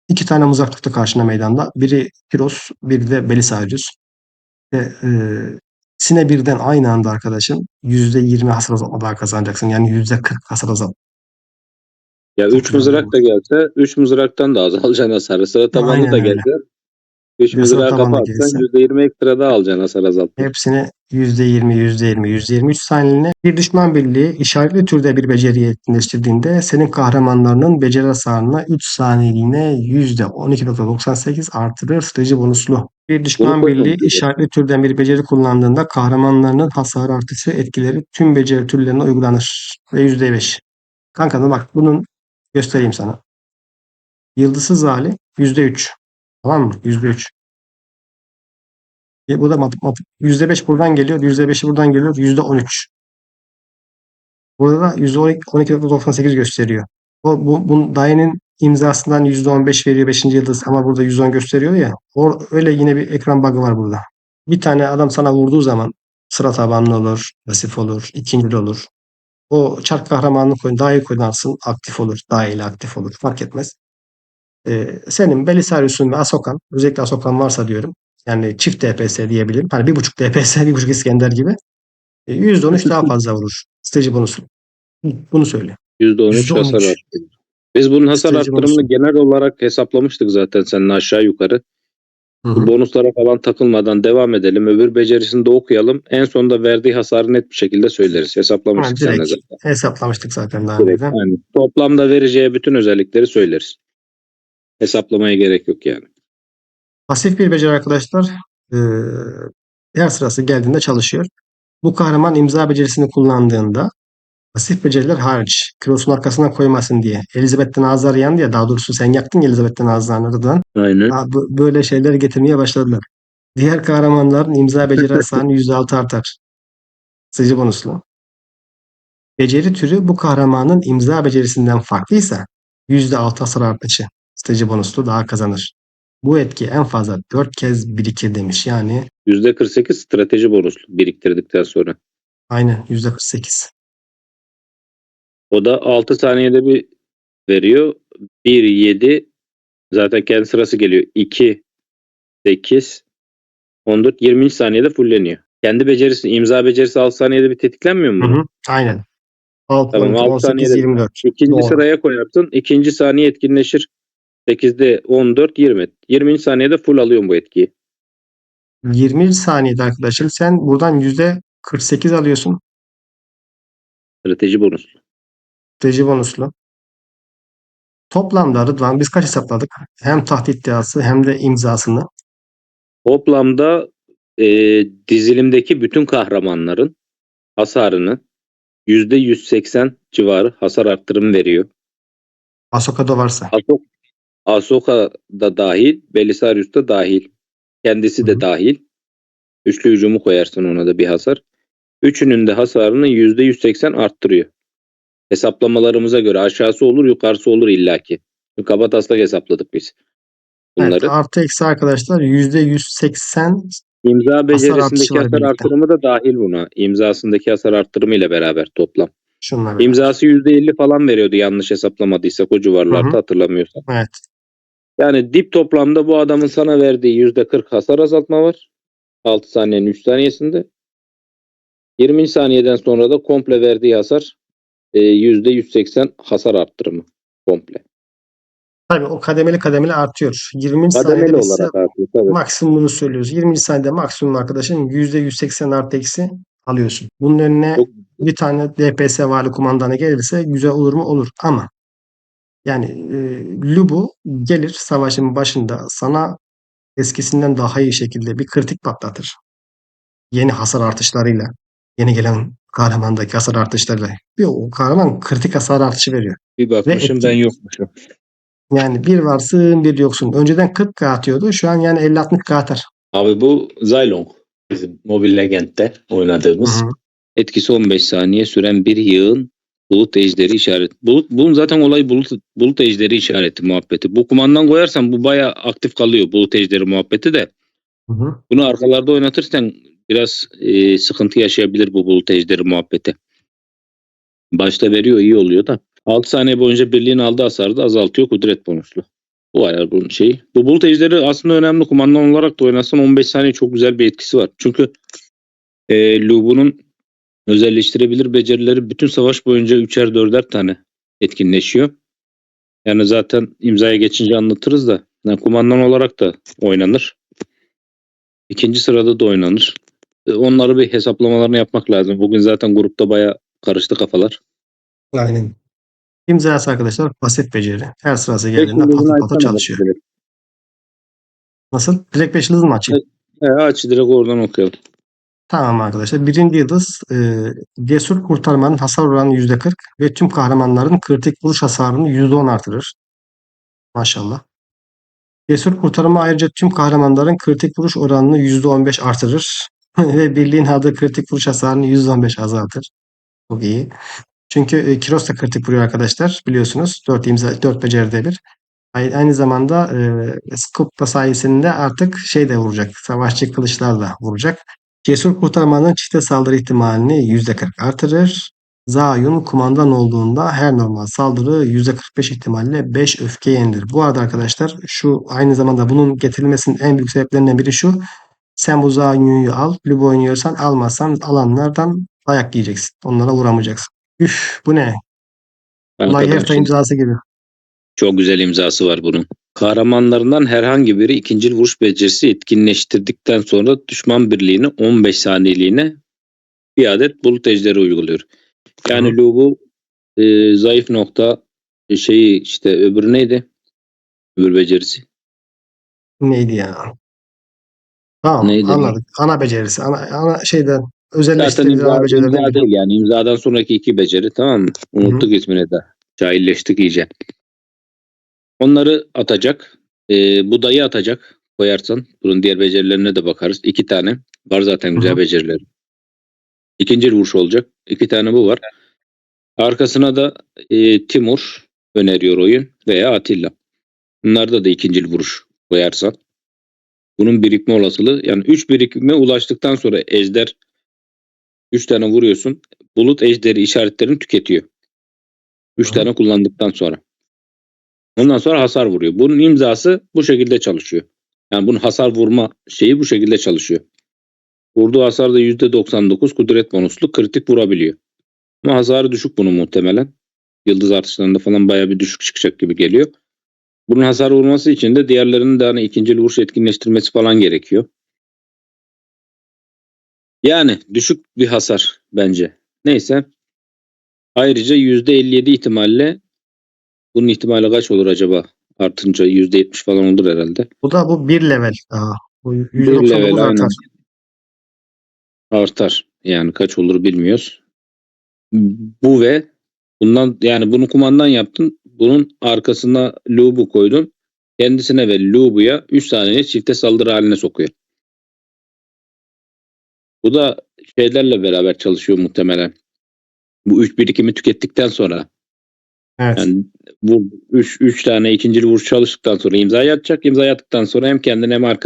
[SPEAKER 1] iki tane mızrak tuttu karşına meydanda. Biri Kiros, biri de Belisarius. Ve ikisine birden aynı anda arkadaşım %20 hasar azaltma daha kazanacaksın. Yani %40 hasar azaltma.
[SPEAKER 2] Ya
[SPEAKER 1] Çok
[SPEAKER 2] 3
[SPEAKER 1] güzel bir
[SPEAKER 2] mızrak
[SPEAKER 1] oldu.
[SPEAKER 2] da gelse 3 mızraktan da azalacaksın hasarı. Sıra tabanlı da
[SPEAKER 1] Aynen öyle.
[SPEAKER 2] gelse 3
[SPEAKER 1] Bir de sıra
[SPEAKER 2] mızrağı
[SPEAKER 1] tabanına
[SPEAKER 2] kapatsan
[SPEAKER 1] gelirse
[SPEAKER 2] %20 ekstra daha alacaksın hasar azaltma.
[SPEAKER 1] hepsini %20, %20, %23 saniyeliğine bir düşman birliği işaretli türde bir beceriyi etkinleştirdiğinde senin kahramanlarının beceri hasarını 3 saniyeliğine %12.98 artırır strateji bonuslu. Bir
[SPEAKER 2] Bunu
[SPEAKER 1] düşman birliği
[SPEAKER 2] koymamışız.
[SPEAKER 1] işaretli türden bir beceri kullandığında kahramanlarının hasar artışı etkileri tüm beceri türlerine uygulanır. Ve %5. Kanka bak bunun göstereyim sana. Yıldızsız hali %3. Tamam mı? %3. Bu da %5 buradan geliyor. %5'i buradan geliyor. %13. Burada da %12.98 gösteriyor. Bu Daye'nin imzasından %15 veriyor 5. yıldız ama burada %10 gösteriyor ya. Öyle yine bir ekran bug'ı var burada. Bir tane adam sana vurduğu zaman sıra tabanlı olur, pasif olur, ikincil olur. O çark kahramanını koyun, Daye koyarsın aktif olur. Daye ile aktif olur. Fark etmez. Senin Belisarius'un ve Asokan, özellikle Asokan varsa diyorum. Yani çift DPS diyebilirim. Hani 1.5 DPS, 1.5 İskender gibi. %13 daha fazla vurur. Strateji bonusu. Bunu söyle.
[SPEAKER 2] %13 hasar
[SPEAKER 1] %13
[SPEAKER 2] arttırır. Biz bunun hasar
[SPEAKER 1] strateji bonusu.
[SPEAKER 2] arttırımını genel olarak hesaplamıştık zaten seninle aşağı yukarı.
[SPEAKER 1] Hı
[SPEAKER 2] Bu
[SPEAKER 1] hı.
[SPEAKER 2] bonuslara falan takılmadan devam edelim. Öbür becerisini de okuyalım. En sonunda verdiği hasarı net bir şekilde söyleriz.
[SPEAKER 1] Ha,
[SPEAKER 2] Hesaplamıştık seninle
[SPEAKER 1] direkt
[SPEAKER 2] zaten.
[SPEAKER 1] hesaplamıştık zaten daha
[SPEAKER 2] Direkt.
[SPEAKER 1] önceden.
[SPEAKER 2] Yani toplamda vereceği bütün özellikleri söyleriz. Hesaplamaya gerek yok yani.
[SPEAKER 1] Pasif bir beceri arkadaşlar e, her sırası geldiğinde çalışıyor. Bu kahraman imza becerisini kullandığında pasif beceriler hariç Kros'un arkasına koymasın diye. Elizabeth'ten ağızları yandı ya daha doğrusu sen yaktın ya Elizabeth'ten ağızlarını.
[SPEAKER 2] Aynen.
[SPEAKER 1] Böyle şeyler getirmeye başladılar. Diğer kahramanların imza beceri hasarını %6 artar. Sıcı bonuslu. Beceri türü bu kahramanın imza becerisinden farklıysa %6 hasar artışı. Strateji bonuslu daha kazanır. Bu etki en fazla 4 kez birikir demiş. Yani
[SPEAKER 2] %48 strateji bonuslu biriktirdikten sonra.
[SPEAKER 1] aynen %48.
[SPEAKER 2] O da 6 saniyede bir veriyor. 1, 7 zaten kendi sırası geliyor. 2, 8, 14, 20. saniyede fulleniyor. Kendi becerisi, imza becerisi 6 saniyede bir tetiklenmiyor mu
[SPEAKER 1] Hı
[SPEAKER 2] bunun?
[SPEAKER 1] hı, aynen. 6,
[SPEAKER 2] Tamam,
[SPEAKER 1] 12,
[SPEAKER 2] 6
[SPEAKER 1] 18,
[SPEAKER 2] saniyede
[SPEAKER 1] 24.
[SPEAKER 2] ikinci
[SPEAKER 1] Doğru.
[SPEAKER 2] sıraya koyarsın. İkinci saniye etkinleşir. 8'de 14, 20. 20. saniyede full alıyorum bu etkiyi.
[SPEAKER 1] 20 saniyede arkadaşlar sen buradan %48 alıyorsun.
[SPEAKER 2] Strateji bonuslu.
[SPEAKER 1] Strateji bonuslu. Toplamda Rıdvan biz kaç hesapladık? Hem taht iddiası hem de imzasını.
[SPEAKER 2] Toplamda dizilimdeki bütün kahramanların hasarını %180 civarı hasar arttırımı veriyor.
[SPEAKER 1] Ahsoka varsa.
[SPEAKER 2] Ahsoka da dahil, Belisarius da dahil. Kendisi
[SPEAKER 1] Hı
[SPEAKER 2] de
[SPEAKER 1] hı.
[SPEAKER 2] dahil. Üçlü hücumu koyarsın ona da bir hasar. Üçünün de hasarını %180 arttırıyor. Hesaplamalarımıza göre aşağısı olur yukarısı olur illaki. Kabataslak hesapladık biz
[SPEAKER 1] Evet,
[SPEAKER 2] bunları.
[SPEAKER 1] artı eksi arkadaşlar %180
[SPEAKER 2] İmza
[SPEAKER 1] hasar artışı
[SPEAKER 2] becerisindeki
[SPEAKER 1] var
[SPEAKER 2] hasar
[SPEAKER 1] birlikte.
[SPEAKER 2] arttırımı da dahil buna. İmzasındaki hasar arttırımı ile beraber toplam.
[SPEAKER 1] Şununla beraber.
[SPEAKER 2] İmzası %50 falan veriyordu yanlış hesaplamadıysak o
[SPEAKER 1] Hı hı.
[SPEAKER 2] civarlarda hatırlamıyorsam.
[SPEAKER 1] Evet.
[SPEAKER 2] Yani dip toplamda bu adamın sana verdiği %40 hasar azaltma var. 6 saniyenin 3 saniyesinde. 20. saniyeden sonra da komple verdiği hasar %180 hasar arttırımı komple.
[SPEAKER 1] Tabii o kademeli kademeli artıyor. 20. saniyede
[SPEAKER 2] Kademeli
[SPEAKER 1] biz size
[SPEAKER 2] olarak artıyor tabii.
[SPEAKER 1] maksimumunu söylüyoruz. 20. saniyede maksimum arkadaşın %180 artı eksi alıyorsun. Bunun önüne
[SPEAKER 2] Çok
[SPEAKER 1] bir tane DPS vali kumandanı gelirse güzel olur mu? Olur. Ama yani Lubu gelir savaşın başında sana eskisinden daha iyi şekilde bir kritik patlatır. Yeni hasar artışlarıyla. Yeni gelen kahramandaki hasar artışlarıyla. Bir o kahraman kritik hasar artışı veriyor.
[SPEAKER 2] bir
[SPEAKER 1] Ve
[SPEAKER 2] bakmışım
[SPEAKER 1] etki
[SPEAKER 2] ben yokmuşum.
[SPEAKER 1] yani bir varsın bir yoksun. Önceden 40K atıyordu. Şu an yani 50-60K atar.
[SPEAKER 2] Abi bu Zilong. Bizim Mobile Legend'de
[SPEAKER 1] Hı
[SPEAKER 2] oynadığımız.
[SPEAKER 1] hı.
[SPEAKER 2] Etkisi 15 saniye süren bir yığın bulut ejderi işareti. Bunun zaten olayı bulut ejderi işareti muhabbeti. Bu kumandan koyarsan bu bayağı aktif kalıyor bulut ejderi muhabbeti de.
[SPEAKER 1] Hı hı.
[SPEAKER 2] Bunu arkalarda oynatırsan biraz sıkıntı yaşayabilir bu bulut ejderi muhabbeti. Başta veriyor iyi oluyor da. 6 saniye boyunca birliğin aldığı hasarı da azaltıyor kudret bonuslu. Bu ayar bunun şeyi. Bu bulut ejderi aslında önemli. Kumandan olarak da oynarsan 15 saniye çok güzel bir etkisi var. Çünkü Lubu'nun özelleştirebilir becerileri bütün savaş boyunca 3'er 4'er tane etkinleşiyor. Yani zaten imzaya geçince anlatırız da. Yani kumandan olarak da oynanır. İkinci sırada da oynanır. Onları bir hesaplamalarını yapmak lazım. Bugün zaten grupta bayağı karıştı kafalar.
[SPEAKER 1] Aynen. İmzası arkadaşlar basit beceri. Her sırası
[SPEAKER 2] 5
[SPEAKER 1] geldiğinde
[SPEAKER 2] yıldızını
[SPEAKER 1] patır patır
[SPEAKER 2] açsana bak
[SPEAKER 1] çalışıyor.
[SPEAKER 2] direkt.
[SPEAKER 1] Nasıl? Direkt 5 yıldız mı açayım?
[SPEAKER 2] Aç direkt oradan okuyalım.
[SPEAKER 1] Tamam arkadaşlar. Birinci yıldız cesur kurtarmanın hasar oranı %40 ve tüm kahramanların kritik vuruş hasarını %10 artırır. Maşallah. Cesur kurtarma ayrıca tüm kahramanların kritik vuruş oranını %15 artırır. Ve birliğin aldığı kritik vuruş hasarını %15 azaltır. Çok iyi. Çünkü Kiros da kritik vuruyor arkadaşlar. Biliyorsunuz. 4 imza, 4 beceride bir. Aynı zamanda Scoop sayesinde artık şey de vuracak. Savaşçı kılıçlarla vuracak. Cesur kurtarmanın çifte saldırı ihtimalini %40 artırır. Zayun kumandan olduğunda her normal saldırı %45 ihtimalle 5 öfke yenilir. Bu arada arkadaşlar şu aynı zamanda bunun getirilmesinin en büyük sebeplerinden biri şu. Sen bu Zayun'u al. Lüb oynuyorsan almazsan alanlardan dayak yiyeceksin. Onlara vuramayacaksın. Üf bu ne? Olay
[SPEAKER 2] Arkadan
[SPEAKER 1] harita
[SPEAKER 2] şimdi.
[SPEAKER 1] imzası gibi.
[SPEAKER 2] Çok güzel imzası var bunun. Kahramanlarından herhangi biri ikinci vuruş becerisi etkinleştirdikten sonra düşman birliğine 15 saniyeliğine bir adet bulut ejderi uyguluyor.
[SPEAKER 1] Hı.
[SPEAKER 2] Yani Lubu zayıf nokta şeyi işte öbürü neydi? Öbür becerisi.
[SPEAKER 1] Neydi ya? Tamam
[SPEAKER 2] Neydi?
[SPEAKER 1] anladık. Ana becerisi. Ana şeyden
[SPEAKER 2] Zaten
[SPEAKER 1] özelleştirilen ana becerilerden
[SPEAKER 2] imza
[SPEAKER 1] biri.
[SPEAKER 2] değil yani imzadan sonraki iki beceri tamam mı?
[SPEAKER 1] Hı hı.
[SPEAKER 2] Unuttuk ismini de. Cahilleştik iyice. Onları atacak. Bu dayı atacak koyarsan. Bunun diğer becerilerine de bakarız. 2 tane. Var zaten
[SPEAKER 1] Hı
[SPEAKER 2] güzel
[SPEAKER 1] hı.
[SPEAKER 2] becerileri. İkinci vuruş olacak. 2 tane bu var. Arkasına da Timur. öneriyor oyun veya Atilla. Bunlarda da ikincil vuruş koyarsan bunun birikme olasılığı, yani 3 birikime ulaştıktan sonra ejder 3 tane vuruyorsun. Bulut ejderi işaretlerini tüketiyor. 3
[SPEAKER 1] Hı.
[SPEAKER 2] tane kullandıktan sonra. Ondan sonra hasar vuruyor. Bunun imzası bu şekilde çalışıyor. Yani bunun hasar vurma şeyi bu şekilde çalışıyor. Vurduğu hasarda %99 kudret bonuslu kritik vurabiliyor. Ama hasarı düşük bunun muhtemelen. Yıldız artışlarında falan bayağı bir düşük çıkacak gibi geliyor. Bunun hasar vurması için de diğerlerinin de hani ikinci vuruş etkinleştirmesi falan gerekiyor. Yani düşük bir hasar bence. Neyse. Ayrıca %57 ihtimalle, bunun ihtimali kaç olur acaba? Artınca %70 falan olur herhalde.
[SPEAKER 1] Bu bir level daha. Bu
[SPEAKER 2] Bir level
[SPEAKER 1] %99 artar.
[SPEAKER 2] aynen artar. Yani kaç olur bilmiyoruz. Bu ve bundan, yani bunu kumandan yaptın. Bunun arkasına loop'u koydun. Kendisine ve loop'uya 3 saniye çifte saldırı haline sokuyor. Bu da şeylerle beraber çalışıyor muhtemelen. Bu 3 birikimi tükettikten sonra,
[SPEAKER 1] Evet.
[SPEAKER 2] yani bu 3 tane ikinci vuruş çalıştıktan sonra imzayı atacak. İmzayı attıktan sonra hem kendine hem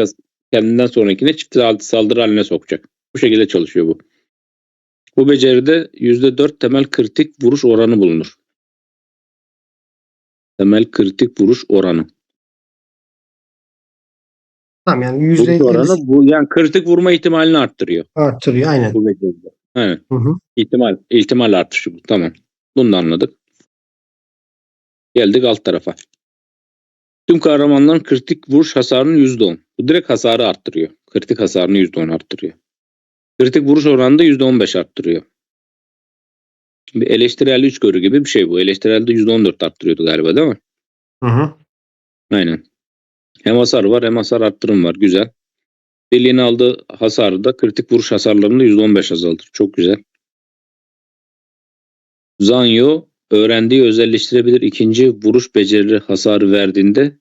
[SPEAKER 2] kendinden sonrakine çift saldırı haline sokacak. Bu şekilde çalışıyor bu. Bu beceride %4 temel kritik vuruş oranı bulunur. Temel kritik vuruş oranı.
[SPEAKER 1] Tamam yani
[SPEAKER 2] Vuruş
[SPEAKER 1] %50
[SPEAKER 2] oranı bu, yani kritik vurma ihtimalini arttırıyor
[SPEAKER 1] arttırıyor. Aynen.
[SPEAKER 2] bu beceride. Evet.
[SPEAKER 1] Hı hı.
[SPEAKER 2] İhtimal artışı bu. Tamam. Bunu da anladık. Geldik alt tarafa. Tüm kahramanların kritik vuruş hasarının %10. Bu direkt hasarı arttırıyor. Kritik hasarını %10 arttırıyor. Kritik vuruş oranını da %15 arttırıyor. Bir eleştirel içgörü gibi bir şey bu. Eleştirelde %14 arttırıyordu galiba, değil mi?
[SPEAKER 1] Hı hı.
[SPEAKER 2] Aynen. Hem hasar var hem hasar arttırım var. Güzel. Birliğin aldığı hasarı da kritik vuruş hasarlarını da %15 azaltır. Çok güzel. Zanyo öğrendiği özelleştirebilir ikinci vuruş beceri hasarı verdiğinde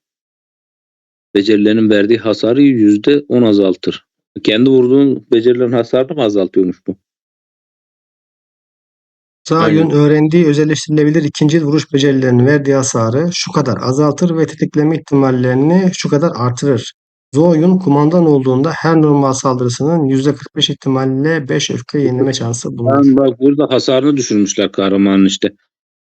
[SPEAKER 2] becerilerin verdiği hasarı %10 azaltır. Kendi vurduğun becerilerin hasarını mı azaltıyormuş bu?
[SPEAKER 1] Zayun
[SPEAKER 2] Aynen.
[SPEAKER 1] öğrendiği özelleştirilebilir ikinci vuruş becerilerinin verdiği hasarı şu kadar azaltır ve tetikleme ihtimallerini şu kadar artırır. Zoyun kumandan olduğunda her normal saldırısının %45 ihtimalle 5 öfke yenileme şansı bulunur.
[SPEAKER 2] Yani bak, burada hasarını düşürmüşler kahramanın işte.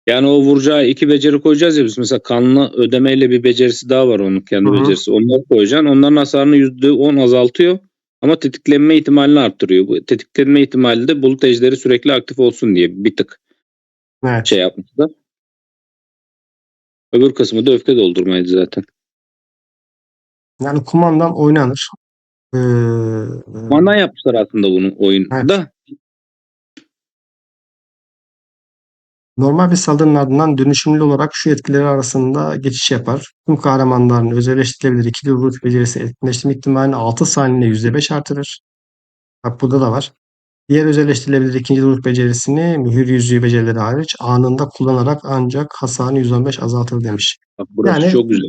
[SPEAKER 2] Yani o vuracağı 2 beceri koyacağız ya biz. Mesela kanlı ödemeyle bir becerisi daha var onun,
[SPEAKER 1] Hı
[SPEAKER 2] kendi
[SPEAKER 1] hı.
[SPEAKER 2] becerisi. Onları koyacaksın. Onların hasarını %10 azaltıyor. Ama tetiklenme ihtimalini arttırıyor. Bu tetiklenme ihtimali de bulut ejderi sürekli aktif olsun diye bir tık
[SPEAKER 1] Evet.
[SPEAKER 2] şey yapmışlar. Öbür kısmı da öfke doldurmaydı zaten.
[SPEAKER 1] Yani kumandan oynanır. Ee,
[SPEAKER 2] Mandan yapmışlar aslında bunu
[SPEAKER 1] evet.
[SPEAKER 2] oyunda.
[SPEAKER 1] Normal bir saldırının ardından dönüşümlü olarak şu etkileri arasında geçiş yapar. Tüm kahramanların özelleştirilebilir ikili vuruş becerisi etkinleştirme ihtimalini 6 saniyede %5 artırır. Bak burada da var. Diğer özelleştirilebilir ikinci vuruş becerisini mühür yüzüğü becerileri hariç anında kullanarak ancak hasarını 115 azaltır demiş.
[SPEAKER 2] Bak, burası
[SPEAKER 1] Yani
[SPEAKER 2] çok güzel.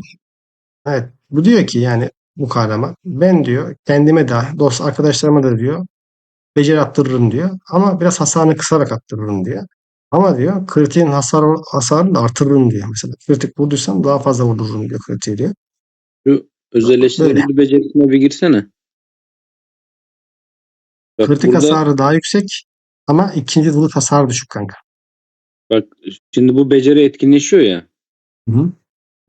[SPEAKER 1] evet bu diyor ki yani bu kahraman ben diyor kendime de dost arkadaşlarıma da diyor beceri attırırım diyor. Ama biraz hasarını kısarak attırırım diyor. Ama diyor kritiğin hasarını da artırırım diyor. Mesela kritik vurduysam daha fazla vurdururum diyor kritiği diyor.
[SPEAKER 2] Şu
[SPEAKER 1] Böyle.
[SPEAKER 2] özelleştirebilir becerisine bir girsene. Bak
[SPEAKER 1] Kritik
[SPEAKER 2] burada,
[SPEAKER 1] hasarı daha yüksek ama ikinci vuruş hasarı düşük kanka.
[SPEAKER 2] bak şimdi bu beceri etkinleşiyor ya.
[SPEAKER 1] Hı-hı.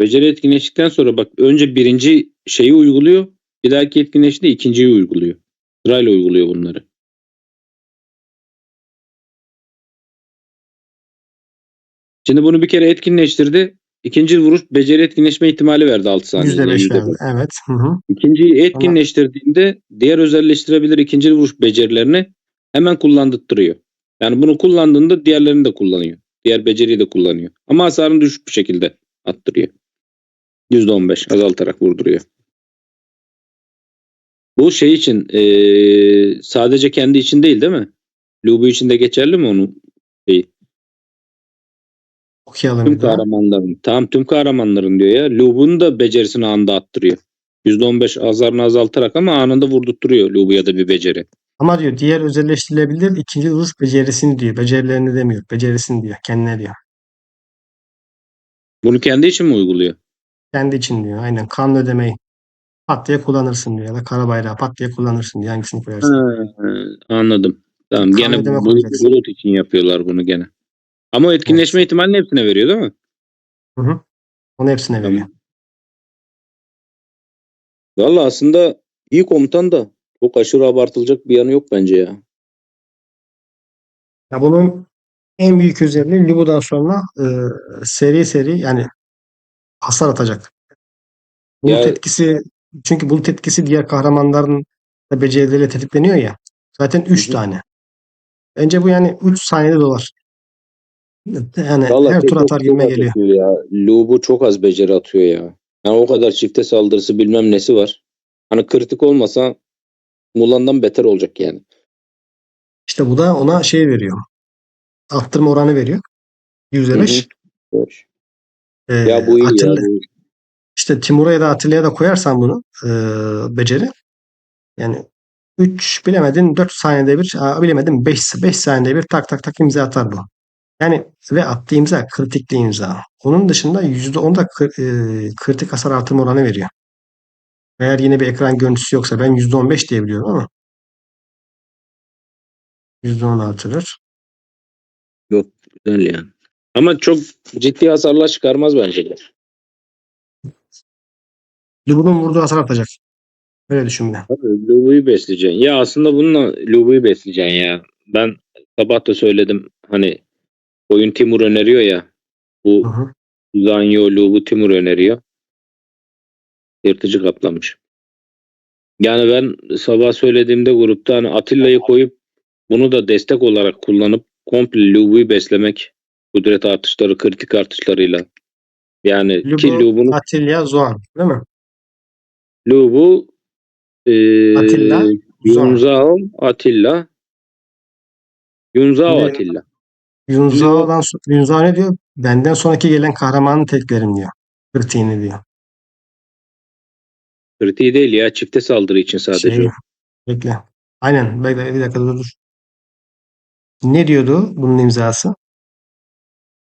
[SPEAKER 2] Beceri etkinleştikten sonra bak, önce birinci şeyi uyguluyor. Bir dahaki etkinleştiğinde ikinciyi uyguluyor. Sırayla uyguluyor bunları. Şimdi bunu bir kere etkinleştirdi. İkinci vuruş beceri etkinleşme ihtimali verdi 6 saniyede
[SPEAKER 1] %5 verdi.
[SPEAKER 2] %5.
[SPEAKER 1] Evet. Hı-hı.
[SPEAKER 2] İkinciyi
[SPEAKER 1] Ama
[SPEAKER 2] etkinleştirdiğinde diğer özelleştirebilir ikinci vuruş becerilerini hemen kullandırtıyor. Yani bunu kullandığında diğerlerini de kullanıyor. Diğer beceriyi de kullanıyor. Ama hasarını düşük bir şekilde attırıyor. %15 azaltarak vurduruyor. Bu şey için sadece kendi için değil mi? Lubu için de geçerli mi onun şeyi?
[SPEAKER 1] okuyalım
[SPEAKER 2] Tüm
[SPEAKER 1] bir daha.
[SPEAKER 2] kahramanların. Tamam, tüm kahramanların diyor ya. Lubu'nun da becerisini anında attırıyor. %15 azarını azaltarak ama anında vurdurtturuyor Lubu ya da bir beceri.
[SPEAKER 1] Ama diyor diğer özelleştirilebilir ikinci vuruş becerisini diyor. Becerilerini demiyor. Becerisini diyor. Kendine diyor.
[SPEAKER 2] Bunu kendi için mi uyguluyor?
[SPEAKER 1] Kendi için diyor. Aynen. Kanun ödemeyi pat diye kullanırsın diyor. Ya da kara bayrağı pat diye kullanırsın diyor. Hangisini
[SPEAKER 2] Ha,
[SPEAKER 1] koyarsan.
[SPEAKER 2] anladım. Tamam,
[SPEAKER 1] Kanun
[SPEAKER 2] gene
[SPEAKER 1] ödeme
[SPEAKER 2] bulut,
[SPEAKER 1] koyacaksın.
[SPEAKER 2] bulut için yapıyorlar bunu gene. Ama o
[SPEAKER 1] Evet.
[SPEAKER 2] etkinleşme ihtimalini hepsine veriyor değil mi?
[SPEAKER 1] Hı hı. Onu hepsine veriyor.
[SPEAKER 2] Tamam. Valla aslında iyi komutan da çok aşırı abartılacak bir yanı yok bence ya.
[SPEAKER 1] Ya bunun en büyük özelliği Lubu'dan sonra seri seri yani hasar atacak. Bulut
[SPEAKER 2] Ya
[SPEAKER 1] etkisi çünkü bulut etkisi diğer kahramanların da becerileriyle tetikleniyor ya. Zaten
[SPEAKER 2] hı
[SPEAKER 1] 3
[SPEAKER 2] hı.
[SPEAKER 1] tane. Bence bu yani 3 saniyede dolar. Yani
[SPEAKER 2] Valla
[SPEAKER 1] her tur
[SPEAKER 2] çok
[SPEAKER 1] atar
[SPEAKER 2] çok
[SPEAKER 1] gibime
[SPEAKER 2] az
[SPEAKER 1] geliyor.
[SPEAKER 2] atıyor ya. Lubu çok az beceri atıyor ya. Yani o kadar çifte saldırısı bilmem nesi var. Hani kritik olmasa Mulan'dan beter olacak yani.
[SPEAKER 1] İşte bu da ona şey veriyor. Arttırma oranı veriyor.
[SPEAKER 2] Hı hı.
[SPEAKER 1] %5.
[SPEAKER 2] Hoş. Ya bu iyi ya
[SPEAKER 1] Atilla,
[SPEAKER 2] bu.
[SPEAKER 1] işte Timur'a ya da Atilla'ya da koyarsan bunu beceri yani 3 bilemedin 4 saniyede bir bilemedin beş saniyede bir tak tak tak imza atar bu. Yani ve attığı imza kritikli imza. Onun dışında %10 da kritik hasar artırma oranı veriyor. Eğer yine bir ekran görüntüsü yoksa ben %15 diyebiliyorum ama %10 artırır.
[SPEAKER 2] Yok, güzel yani. Ama çok ciddi hasarlar çıkarmaz bence de.
[SPEAKER 1] Lubu'nun vurduğu hasar artacak. Öyle düşün bir de.
[SPEAKER 2] Abi Lubu'yu besleyeceksin. Ya aslında bununla Lubu'yu besleyeceksin ya. Ben sabah da söyledim, hani oyun Timur öneriyor ya.
[SPEAKER 1] Hı
[SPEAKER 2] Bu
[SPEAKER 1] hı.
[SPEAKER 2] Zanyo Lubu Timur öneriyor. Yırtıcı kaplamış. Yani ben sabah söylediğimde grupta hani Atilla'yı koyup bunu da destek olarak kullanıp komple Lubu'yu beslemek, kudret artışları, kritik artışlarıyla. Yani ki
[SPEAKER 1] Lubu,
[SPEAKER 2] Lubu'nun
[SPEAKER 1] Atilla, Zoan. Değil mi?
[SPEAKER 2] Lubu,
[SPEAKER 1] Atilla, Zoan.
[SPEAKER 2] Yunzao Atilla, Yunzao
[SPEAKER 1] Şimdi
[SPEAKER 2] Atilla. Şimdi o
[SPEAKER 1] Yunzao ne diyor? Benden sonraki gelen kahramanı teklerim diyor. Kritiğini diyor.
[SPEAKER 2] kritiği değil ya, çifte saldırı için sadece
[SPEAKER 1] Şey
[SPEAKER 2] o.
[SPEAKER 1] bekle. Aynen. Bekle bir dakika dur. Ne diyordu bunun imzası?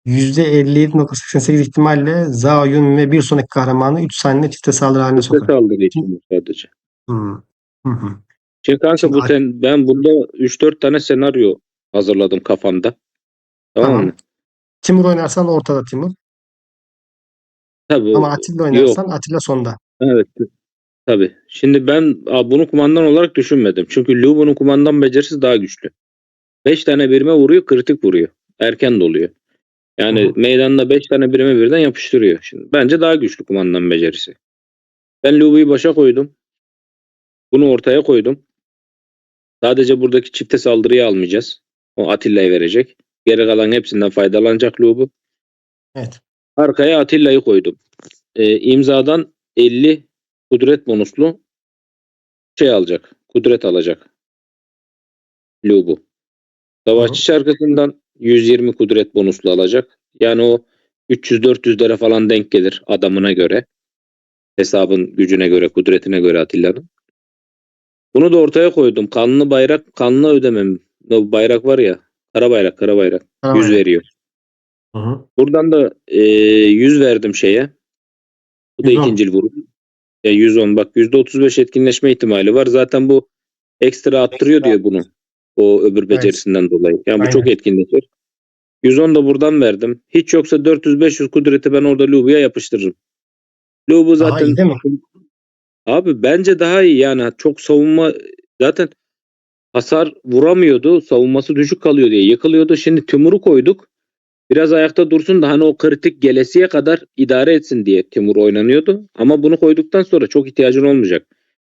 [SPEAKER 1] %57,88 ihtimalle Zhao Yun ve bir sonraki kahramanı 3 saniyede çifte saldırı haline
[SPEAKER 2] Çifte
[SPEAKER 1] sokar.
[SPEAKER 2] saldırı
[SPEAKER 1] Şimdi,
[SPEAKER 2] için bu sadece.
[SPEAKER 1] hı, hı, hı.
[SPEAKER 2] Şimdi kanka
[SPEAKER 1] Şimdi
[SPEAKER 2] ben burada 3-4 tane senaryo hazırladım kafamda. Tamam
[SPEAKER 1] tamam.
[SPEAKER 2] mı?
[SPEAKER 1] Timur oynarsan ortada Timur. Ama
[SPEAKER 2] Tabii
[SPEAKER 1] Atilla
[SPEAKER 2] yok.
[SPEAKER 1] oynarsan Atilla sonda.
[SPEAKER 2] Evet, tabii. Şimdi ben bunu kumandan olarak düşünmedim. Çünkü Lubu'nun kumandan becerisi daha güçlü. 5 tane birime vuruyor, kritik vuruyor. Erken doluyor.
[SPEAKER 1] Hı
[SPEAKER 2] Yani
[SPEAKER 1] hı.
[SPEAKER 2] meydanda 5 tane birime birden yapıştırıyor. Şimdi bence daha güçlü kumandan becerisi. Ben Lubu'yu başa koydum. Bunu ortaya koydum. Sadece buradaki çifte saldırıyı almayacağız. O Atilla'yı verecek. Geri kalan hepsinden faydalanacak Lubu.
[SPEAKER 1] Evet.
[SPEAKER 2] Arkaya Atilla'yı koydum. İmzadan 50 kudret bonuslu şey alacak. Kudret alacak Lubu.
[SPEAKER 1] Hı
[SPEAKER 2] Savaşçı
[SPEAKER 1] hı.
[SPEAKER 2] şarkısından 120 kudret bonuslu alacak. Yani o 300-400'lere falan denk gelir adamına göre. Hesabın gücüne göre, kudretine göre Atilla'nın. Bunu da ortaya koydum. Kanlı bayrak, kanlı ödemem. O bayrak var ya. Kara bayrak, kara bayrak. 100
[SPEAKER 1] Karabayrak.
[SPEAKER 2] veriyor.
[SPEAKER 1] Hı hı.
[SPEAKER 2] Buradan da 100 verdim şeye. Bu da
[SPEAKER 1] 110.
[SPEAKER 2] ikincil vuruş. 110, bak %35 etkinleşme ihtimali var. Zaten bu ekstra attırıyor diyor bunu. O öbür
[SPEAKER 1] Evet.
[SPEAKER 2] becerisinden dolayı. Yani bu çok
[SPEAKER 1] Aynen.
[SPEAKER 2] etkinleşir. 110 da buradan verdim. Hiç yoksa 400-500 kudreti ben orada Lubu'ya yapıştırırım. Lubu
[SPEAKER 1] Daha iyi
[SPEAKER 2] zaten
[SPEAKER 1] değil mi?
[SPEAKER 2] abi bence daha iyi yani, çok savunma, zaten hasar vuramıyordu. Savunması düşük kalıyor diye yıkılıyordu. Şimdi Timur'u koyduk. Biraz ayakta dursun da hani o kritik gelesiye kadar idare etsin diye Timur oynanıyordu. Ama bunu koyduktan sonra çok ihtiyacın olmayacak.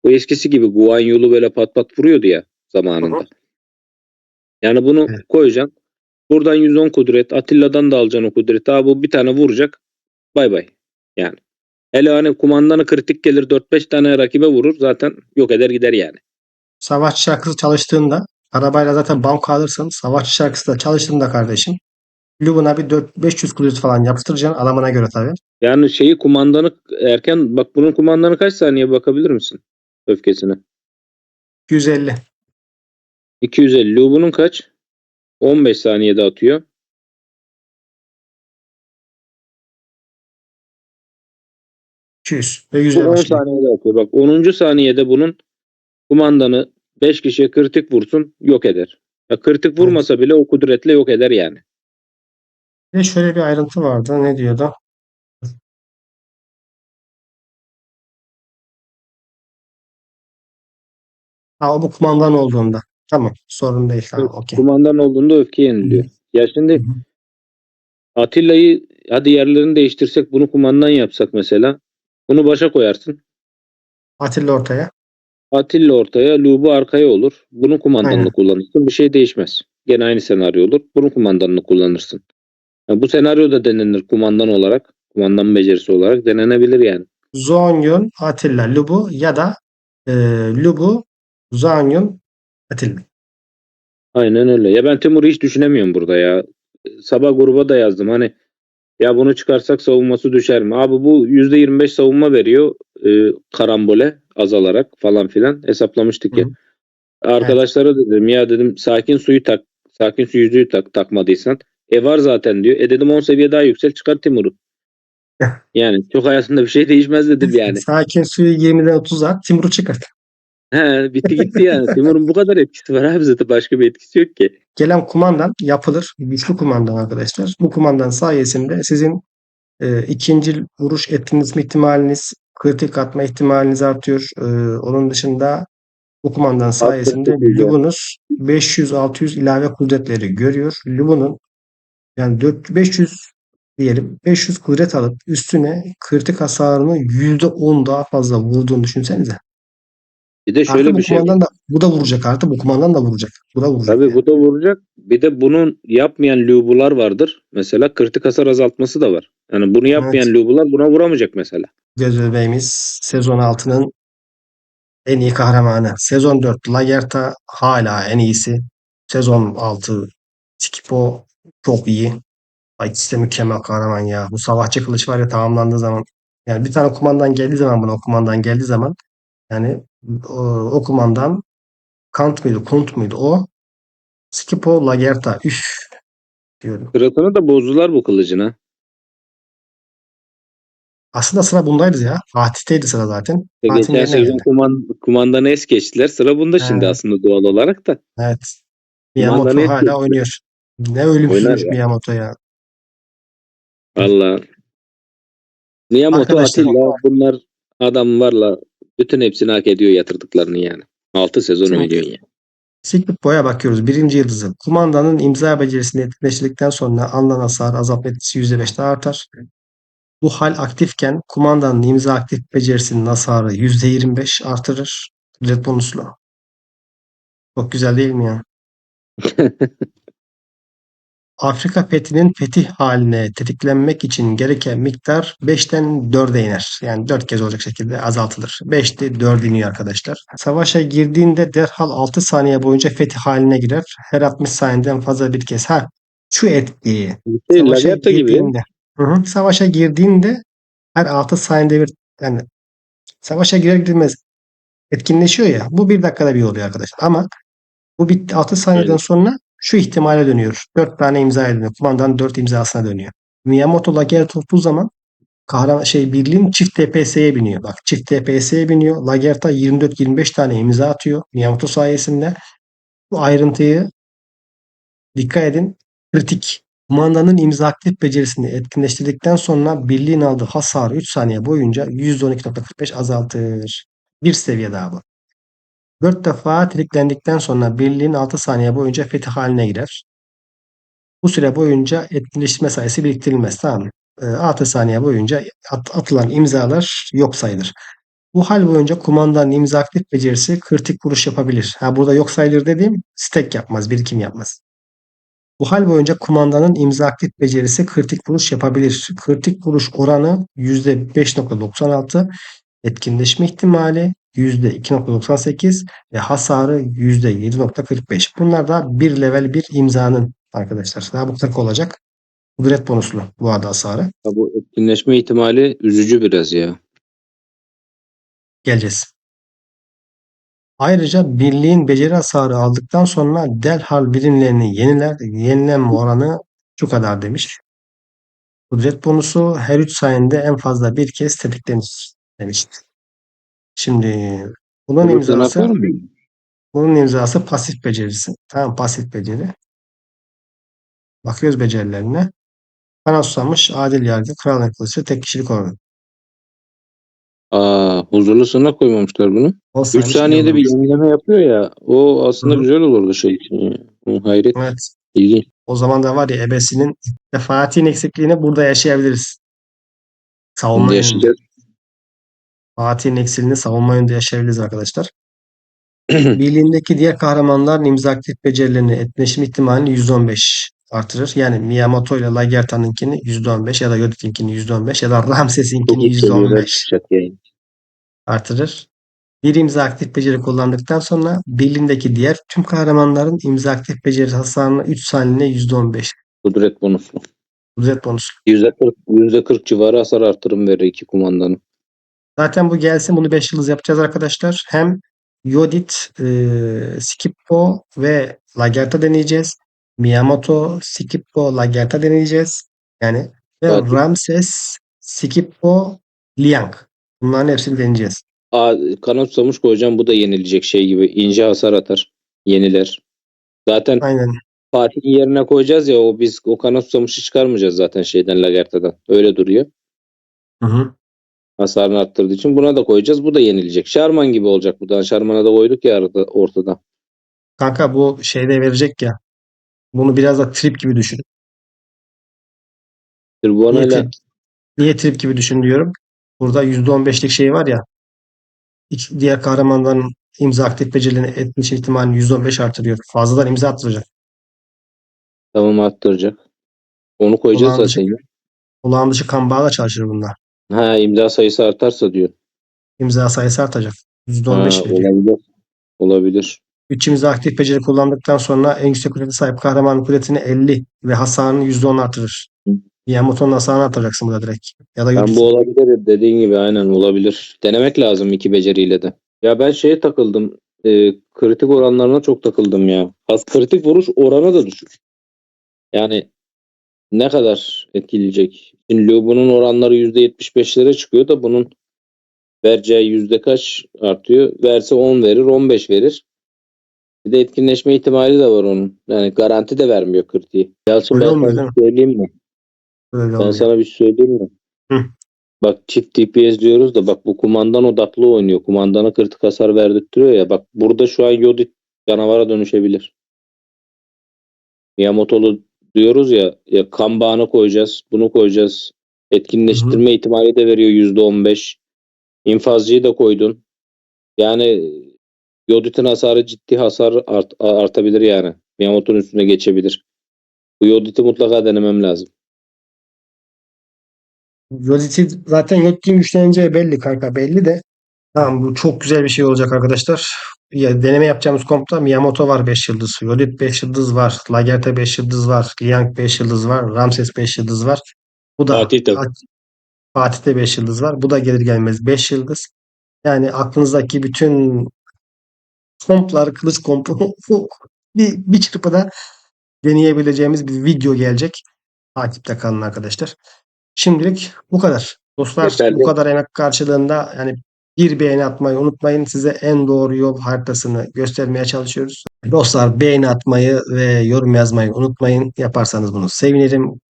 [SPEAKER 2] O eskisi gibi Guan Yu'lu böyle pat pat vuruyordu ya
[SPEAKER 1] Hı hı.
[SPEAKER 2] zamanında. Yani bunu
[SPEAKER 1] Evet.
[SPEAKER 2] koyacaksın. Buradan 110 kudret. Atilla'dan da alacaksın o kudreti. Abi bu bir tane vuracak. Bay bay. Yani. Hele hani kumandanı kritik gelir, 4-5 tane rakibe vurur. Zaten yok eder gider yani.
[SPEAKER 1] Savaşçı şarkısı çalıştığında arabayla zaten banko alırsın. Savaşçı şarkısı da çalıştığında kardeşim Lubuna bir 400-500 kuruş falan yapıştıracaksın alamana göre tabii.
[SPEAKER 2] Yani şeyi, kumandanı erken bak, bunun kumandanı kaç saniye bakabilir misin? Öfkesine.
[SPEAKER 1] 250.
[SPEAKER 2] 250. Bunun kaç? 15 saniyede atıyor.
[SPEAKER 1] 200 ve
[SPEAKER 2] Bu
[SPEAKER 1] 100'le
[SPEAKER 2] 10
[SPEAKER 1] başlıyor.
[SPEAKER 2] saniyede atıyor. Bak 10. saniyede bunun kumandanı 5 kişiye kritik vursun yok eder. Ya kritik
[SPEAKER 1] Evet.
[SPEAKER 2] vurmasa bile o kudretle yok eder yani.
[SPEAKER 1] Ve şöyle bir ayrıntı vardı. Ne diyordu? Ha, o bu kumandan olduğunda. Tamam. Sorun değil. Tamam. Okey.
[SPEAKER 2] Kumandan olduğunda öfke
[SPEAKER 1] Hı
[SPEAKER 2] yeniliyor.
[SPEAKER 1] hı.
[SPEAKER 2] Ya
[SPEAKER 1] Hı
[SPEAKER 2] şimdi
[SPEAKER 1] hı.
[SPEAKER 2] Atilla'yı hadi yerlerini değiştirsek bunu kumandan yapsak mesela. Bunu başa koyarsın.
[SPEAKER 1] Atilla ortaya.
[SPEAKER 2] Atilla ortaya, Lubu arkaya olur. Bunun kumandanını
[SPEAKER 1] Aynen.
[SPEAKER 2] kullanırsın. Bir şey değişmez. Gene aynı senaryo olur. Bunun kumandanını kullanırsın. Ya bu senaryo da denenir kumandan olarak. Kumandan becerisi olarak denenebilir yani.
[SPEAKER 1] Zoonyun, Atilla, Lubu ya da e, Lubu, Zoonyun, Atilla.
[SPEAKER 2] Aynen öyle. Ya ben Timur'u hiç düşünemiyorum burada ya. Sabah gruba da yazdım. Hani ya bunu çıkarsak savunması düşer mi? Abi bu %25 savunma veriyor. Karambole azalarak falan filan hesaplamıştık
[SPEAKER 1] Hı
[SPEAKER 2] ya.
[SPEAKER 1] hı. Evet.
[SPEAKER 2] Arkadaşlara dedim ya dedim sakin suyu tak. Sakin su yüzüğü tak takmadıysan. Var zaten diyor. Dedim 10 seviye daha yüksel çıkar Timur'u. Yani çok hayatında bir şey değişmez dedim yani.
[SPEAKER 1] Sakin suyu 20'den 30'a at. Timur'u çıkart.
[SPEAKER 2] He, bitti gitti yani. Timur'un bu kadar etkisi var abi zaten başka bir etkisi yok ki.
[SPEAKER 1] Gelen kumandan yapılır. Güçlü kumandan arkadaşlar. Bu kumandan sayesinde sizin ikinci vuruş etkinleşme ihtimaliniz, kritik atma ihtimaliniz artıyor. Onun dışında bu kumandan
[SPEAKER 2] Atlas
[SPEAKER 1] sayesinde
[SPEAKER 2] çok güzel.
[SPEAKER 1] Lubunus 500-600 ilave kudretleri görüyor. Lubunun yani 500 diyelim 500 kudret alıp üstüne kritik hasarını %10 daha fazla vurduğunu düşünsenize.
[SPEAKER 2] Bir de
[SPEAKER 1] Artı
[SPEAKER 2] şöyle
[SPEAKER 1] bu
[SPEAKER 2] bir şey var.
[SPEAKER 1] kumandan da bu da vuracak artı bu kumandan da vuracak. Bu da vuracak
[SPEAKER 2] Tabii
[SPEAKER 1] yani.
[SPEAKER 2] bu da vuracak. Bir de bunun yapmayan lubular vardır. Mesela kritik hasar azaltması da var. Yani bunu
[SPEAKER 1] Evet.
[SPEAKER 2] yapmayan lubular buna vuramayacak mesela.
[SPEAKER 1] Göz bebeğimiz sezon 6'nın en iyi kahramanı. Sezon 4 Lagerta hala en iyisi. Sezon 6 Skipo çok iyi. Ay, ikisi de mükemmel kahraman ya. Bu savaşçı kılıç var ya tamamlandığı zaman. Yani bir tane kumandan geldiği zaman buna o kumandan geldiği zaman yani o kumandan Kant mıydı? Kunt muydu? O Skipo Lagerta. Üf diyorum.
[SPEAKER 2] Sırasını da bozdular bu kılıcına.
[SPEAKER 1] Aslında sıra bundaydı ya. Fatih'teydi sıra zaten. Fatih'in
[SPEAKER 2] Geçen
[SPEAKER 1] yerine
[SPEAKER 2] sezon
[SPEAKER 1] geldi.
[SPEAKER 2] kumandanı es geçtiler. Sıra bunda şimdi
[SPEAKER 1] Ha,
[SPEAKER 2] aslında doğal olarak da.
[SPEAKER 1] evet.
[SPEAKER 2] Kumandanı
[SPEAKER 1] Miyamoto
[SPEAKER 2] es
[SPEAKER 1] hala
[SPEAKER 2] geçtiler.
[SPEAKER 1] oynuyor. Ne
[SPEAKER 2] Oynar
[SPEAKER 1] ölümsüzmüş
[SPEAKER 2] ya.
[SPEAKER 1] Miyamoto ya.
[SPEAKER 2] Valla. Miyamoto,
[SPEAKER 1] Arkadaşlar
[SPEAKER 2] Atilla bunlar adamlarla bütün hepsini hak ediyor yatırdıklarını yani. 6 sezon
[SPEAKER 1] şimdi
[SPEAKER 2] oynuyor yani.
[SPEAKER 1] Secret Boy'a bakıyoruz. Birinci yıldızı. Kumandanın imza becerisini etkinleştirdikten sonra alınan hasar azaltma etkisi %5 daha artar. Bu hal aktifken kumandanın imza aktif becerisinin hasarı %25 artırır. Red bonuslu. Çok güzel değil mi ya? Afrika fethinin fetih haline tetiklenmek için gereken miktar 5'ten 4'e iner. Yani 4 kez olacak şekilde azaltılır. 5'ti 4 iniyor arkadaşlar. Savaşa girdiğinde derhal 6 saniye boyunca fetih haline girer. Her 60 saniyeden fazla bir kez. Ha, şu etkiyi. Savaşa
[SPEAKER 2] Lagerta gibi.
[SPEAKER 1] girdiğinde savaşa girdiğinde her 6 saniyede bir yani savaşa girer girmez etkinleşiyor ya. Bu bir dakikada bir oluyor arkadaşlar. Ama bu bitti 6 saniyeden
[SPEAKER 2] Aynen.
[SPEAKER 1] sonra şu ihtimale dönüyor. 4 tane imza dönüyor. Kumandanın 4 imzasına dönüyor. Miyamoto Lagerta olduğu zaman kahraman birliğin çift TPS'ye biniyor. Bak çift TPS'ye biniyor. Lagerta 24-25 tane imza atıyor. Miyamoto sayesinde. Bu ayrıntıyı dikkat edin. Kritik. Kumandanın imza aktif becerisini etkinleştirdikten sonra birliğin aldığı hasarı 3 saniye boyunca %12.45 azaltır. Bir seviye daha bu. 4 defa tetiklendikten sonra birliğin 6 saniye boyunca fetih haline girer. Bu süre boyunca etkinleştirme sayısı biriktirilmez. Tamam mı? 6 saniye boyunca atılan imzalar yok sayılır. Bu hal boyunca kumandanın imza aktif becerisi kritik vuruş yapabilir. Ha, burada yok sayılır dediğim stack yapmaz, birikim yapmaz. Bu hal boyunca kumandanın imza aktif becerisi kritik vuruş yapabilir. Kritik vuruş oranı %5.96, etkinleşme ihtimali %2.98 ve hasarı %7.45. Bunlar da bir level bir imzanın arkadaşlar. Daha bu 40 olacak. Kudret bonuslu bu arada hasarı.
[SPEAKER 2] Ya bu etkinleşme ihtimali üzücü biraz ya.
[SPEAKER 1] Geleceğiz. Ayrıca birliğin beceri hasarı aldıktan sonra derhal birimlerini yeniler. Yenilenme oranı şu kadar demiş. Kudret bonusu her 3 saniyede en fazla bir kez tetiklenir demişti. Şimdi bunun
[SPEAKER 2] Olursa ne
[SPEAKER 1] imzası
[SPEAKER 2] yapar mı?
[SPEAKER 1] pasif becerisi. Tamam, pasif beceri. Bakıyoruz becerilerine. Kanat susamış, adil yargı, kral nekrosu, tek kişilik organ.
[SPEAKER 2] Huzurlu sınır koymamışlar bunu.
[SPEAKER 1] 10
[SPEAKER 2] 3
[SPEAKER 1] saymış, iyi
[SPEAKER 2] saniyede bir
[SPEAKER 1] olmamış.
[SPEAKER 2] yenileme yapıyor ya. O
[SPEAKER 1] Hı
[SPEAKER 2] aslında
[SPEAKER 1] hı.
[SPEAKER 2] güzel olurdu şey için ya. O hayret.
[SPEAKER 1] Evet.
[SPEAKER 2] İlginç.
[SPEAKER 1] O zaman da var ya, ebesinin ve Fatih'in eksikliğini burada yaşayabiliriz. Savunma
[SPEAKER 2] Şimdi
[SPEAKER 1] yönünde.
[SPEAKER 2] yaşayacağız.
[SPEAKER 1] Fatih'in eksikliğini savunma yönünde yaşayabiliriz arkadaşlar. Birliğindeki diğer kahramanların imza aktif becerilerini etkileşim ihtimalini %15 artırır. Yani Miyamoto ile Lagerta'nınkini %15 ya da Yodit'inkini %15 ya da
[SPEAKER 2] Çok
[SPEAKER 1] Ramses'inkini
[SPEAKER 2] üst seviyeler
[SPEAKER 1] %15
[SPEAKER 2] çıkacak yani.
[SPEAKER 1] artırır. Bir imza aktif beceri kullandıktan sonra birliğindeki diğer tüm kahramanların imza aktif beceri hasarını 3 saniyeliğine %15
[SPEAKER 2] Kudret bonusu.
[SPEAKER 1] kudret bonusu.
[SPEAKER 2] %40 civarı hasar artırım verir iki kumandanın.
[SPEAKER 1] Zaten bu gelsin, bunu 5 yıldız yapacağız arkadaşlar. Hem Yodit, Skippo ve Lagerta deneyeceğiz. Miyamoto, Skippo, Lagerta deneyeceğiz. Yani ve
[SPEAKER 2] Fatih.
[SPEAKER 1] Ramses, Skippo, Liang. Bunların hepsini deneyeceğiz.
[SPEAKER 2] Kanat tutamış koyacağım. Bu da yenilecek şey gibi. İnce hasar atar. Yeniler. Zaten
[SPEAKER 1] Aynen.
[SPEAKER 2] Fatih'in yerine koyacağız ya, biz o kanat tutamışı çıkarmayacağız zaten şeyden, Lagerta'dan. Öyle duruyor.
[SPEAKER 1] Hı hı.
[SPEAKER 2] Hasarını arttırdığı için buna da koyacağız. Bu da yenilecek. Şarman gibi olacak bu da. Şarman'a da koyduk ya ortada.
[SPEAKER 1] Kanka bu şeyde verecek ya. Bunu biraz da trip gibi düşün. Niye
[SPEAKER 2] Tribunayla
[SPEAKER 1] trip, niye trip gibi düşün diyorum. Burada %15'lik şey var ya. Diğer kahramanların imza aktif becerilerini etmiş ihtimalini %15 artırıyor. Fazladan imza attıracak.
[SPEAKER 2] tamam arttıracak. Onu koyacağız
[SPEAKER 1] Olağan dışı,
[SPEAKER 2] zaten ya.
[SPEAKER 1] olağan dışı kan bağla çalışır bunlar.
[SPEAKER 2] Ha, imza sayısı artarsa diyor.
[SPEAKER 1] İmza sayısı artacak.
[SPEAKER 2] Ha,
[SPEAKER 1] %15 veriyor.
[SPEAKER 2] olabilir. Olabilir.
[SPEAKER 1] 3 imza aktif beceri kullandıktan sonra en yüksek kudrete sahip kahramanın kudretini 50 ve hasarını %10 artırır. Miyamoto'nun hasarını artıracaksın burada direkt. Ya da
[SPEAKER 2] Ben bu
[SPEAKER 1] Yodit'in.
[SPEAKER 2] olabilir dediğin gibi, aynen olabilir. Denemek lazım iki beceriyle de. Ya ben şeye takıldım. Kritik oranlarına çok takıldım ya. Kritik vuruş oranı da düşük. Yani ne kadar etkileyecek? Şimdi bunun oranları %75'lere çıkıyor da bunun vereceği yüzde kaç artıyor? Verse 10 verir, 15 verir. Bir de etkinleşme ihtimali de var onun. Yani garanti de vermiyor kritiği. Yalçın,
[SPEAKER 1] Öyle
[SPEAKER 2] ben
[SPEAKER 1] olmuyor
[SPEAKER 2] sana
[SPEAKER 1] değil
[SPEAKER 2] bir
[SPEAKER 1] mi?
[SPEAKER 2] söyleyeyim mi?
[SPEAKER 1] Öyle
[SPEAKER 2] Ben
[SPEAKER 1] olmuyor.
[SPEAKER 2] sana bir söyleyeyim mi?
[SPEAKER 1] Hı.
[SPEAKER 2] Bak, çift DPS diyoruz da bak, bu kumandan odaklı oynuyor. Kumandana kritik hasar verdirtiyor ya. Bak burada şu an Yodit canavara dönüşebilir. Miyamoto'lu diyoruz ya, ya kan bağını koyacağız. Bunu koyacağız.
[SPEAKER 1] Hı hı.
[SPEAKER 2] Etkinleştirme ihtimali de veriyor %15. İnfazcıyı da koydun. Yani Yodit'in hasarı ciddi hasar artabilir yani. Miyamoto'nun üstüne geçebilir. Bu Yodit'i mutlaka denemem lazım.
[SPEAKER 1] Yodit'i zaten Yodit'in güçleneceği belli kanka. Belli de. Tamam, bu çok güzel bir şey olacak arkadaşlar. Ya, deneme yapacağımız kompta Miyamoto var 5 yıldız. Yodit 5 yıldız var. Lagerta 5 yıldız var. Liang 5 yıldız var. Ramses 5 yıldız var. Bu da
[SPEAKER 2] Fatih de
[SPEAKER 1] Fatih'te 5 yıldız var. Bu da gelir gelmez 5 yıldız. Yani aklınızdaki bütün komplar, kılıç kompu bir çırpıda deneyebileceğimiz bir video gelecek. Takipte kalın arkadaşlar. Şimdilik bu kadar. Dostlar, bu
[SPEAKER 2] yeterli.
[SPEAKER 1] kadar emek karşılığında yani bir beğeni atmayı unutmayın. Size en doğru yol haritasını göstermeye çalışıyoruz. Dostlar, beğeni atmayı ve yorum yazmayı unutmayın. Yaparsanız bunu sevinirim.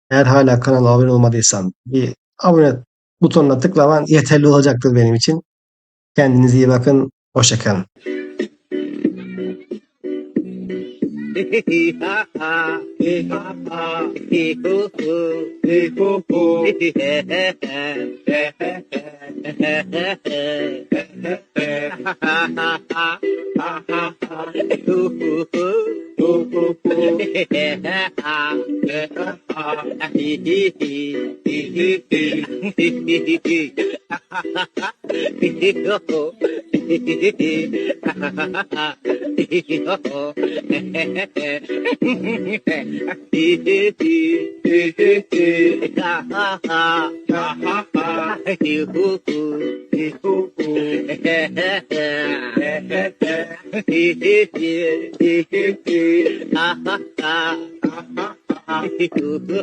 [SPEAKER 1] Eğer hala kanala abone olmadıysan bir abone butonuna tıklaman yeterli olacaktır benim için. Kendinize iyi bakın. Hoşça kalın.
[SPEAKER 3] Ha ha, ha ha, ho ho, ho ho. Ihu hu.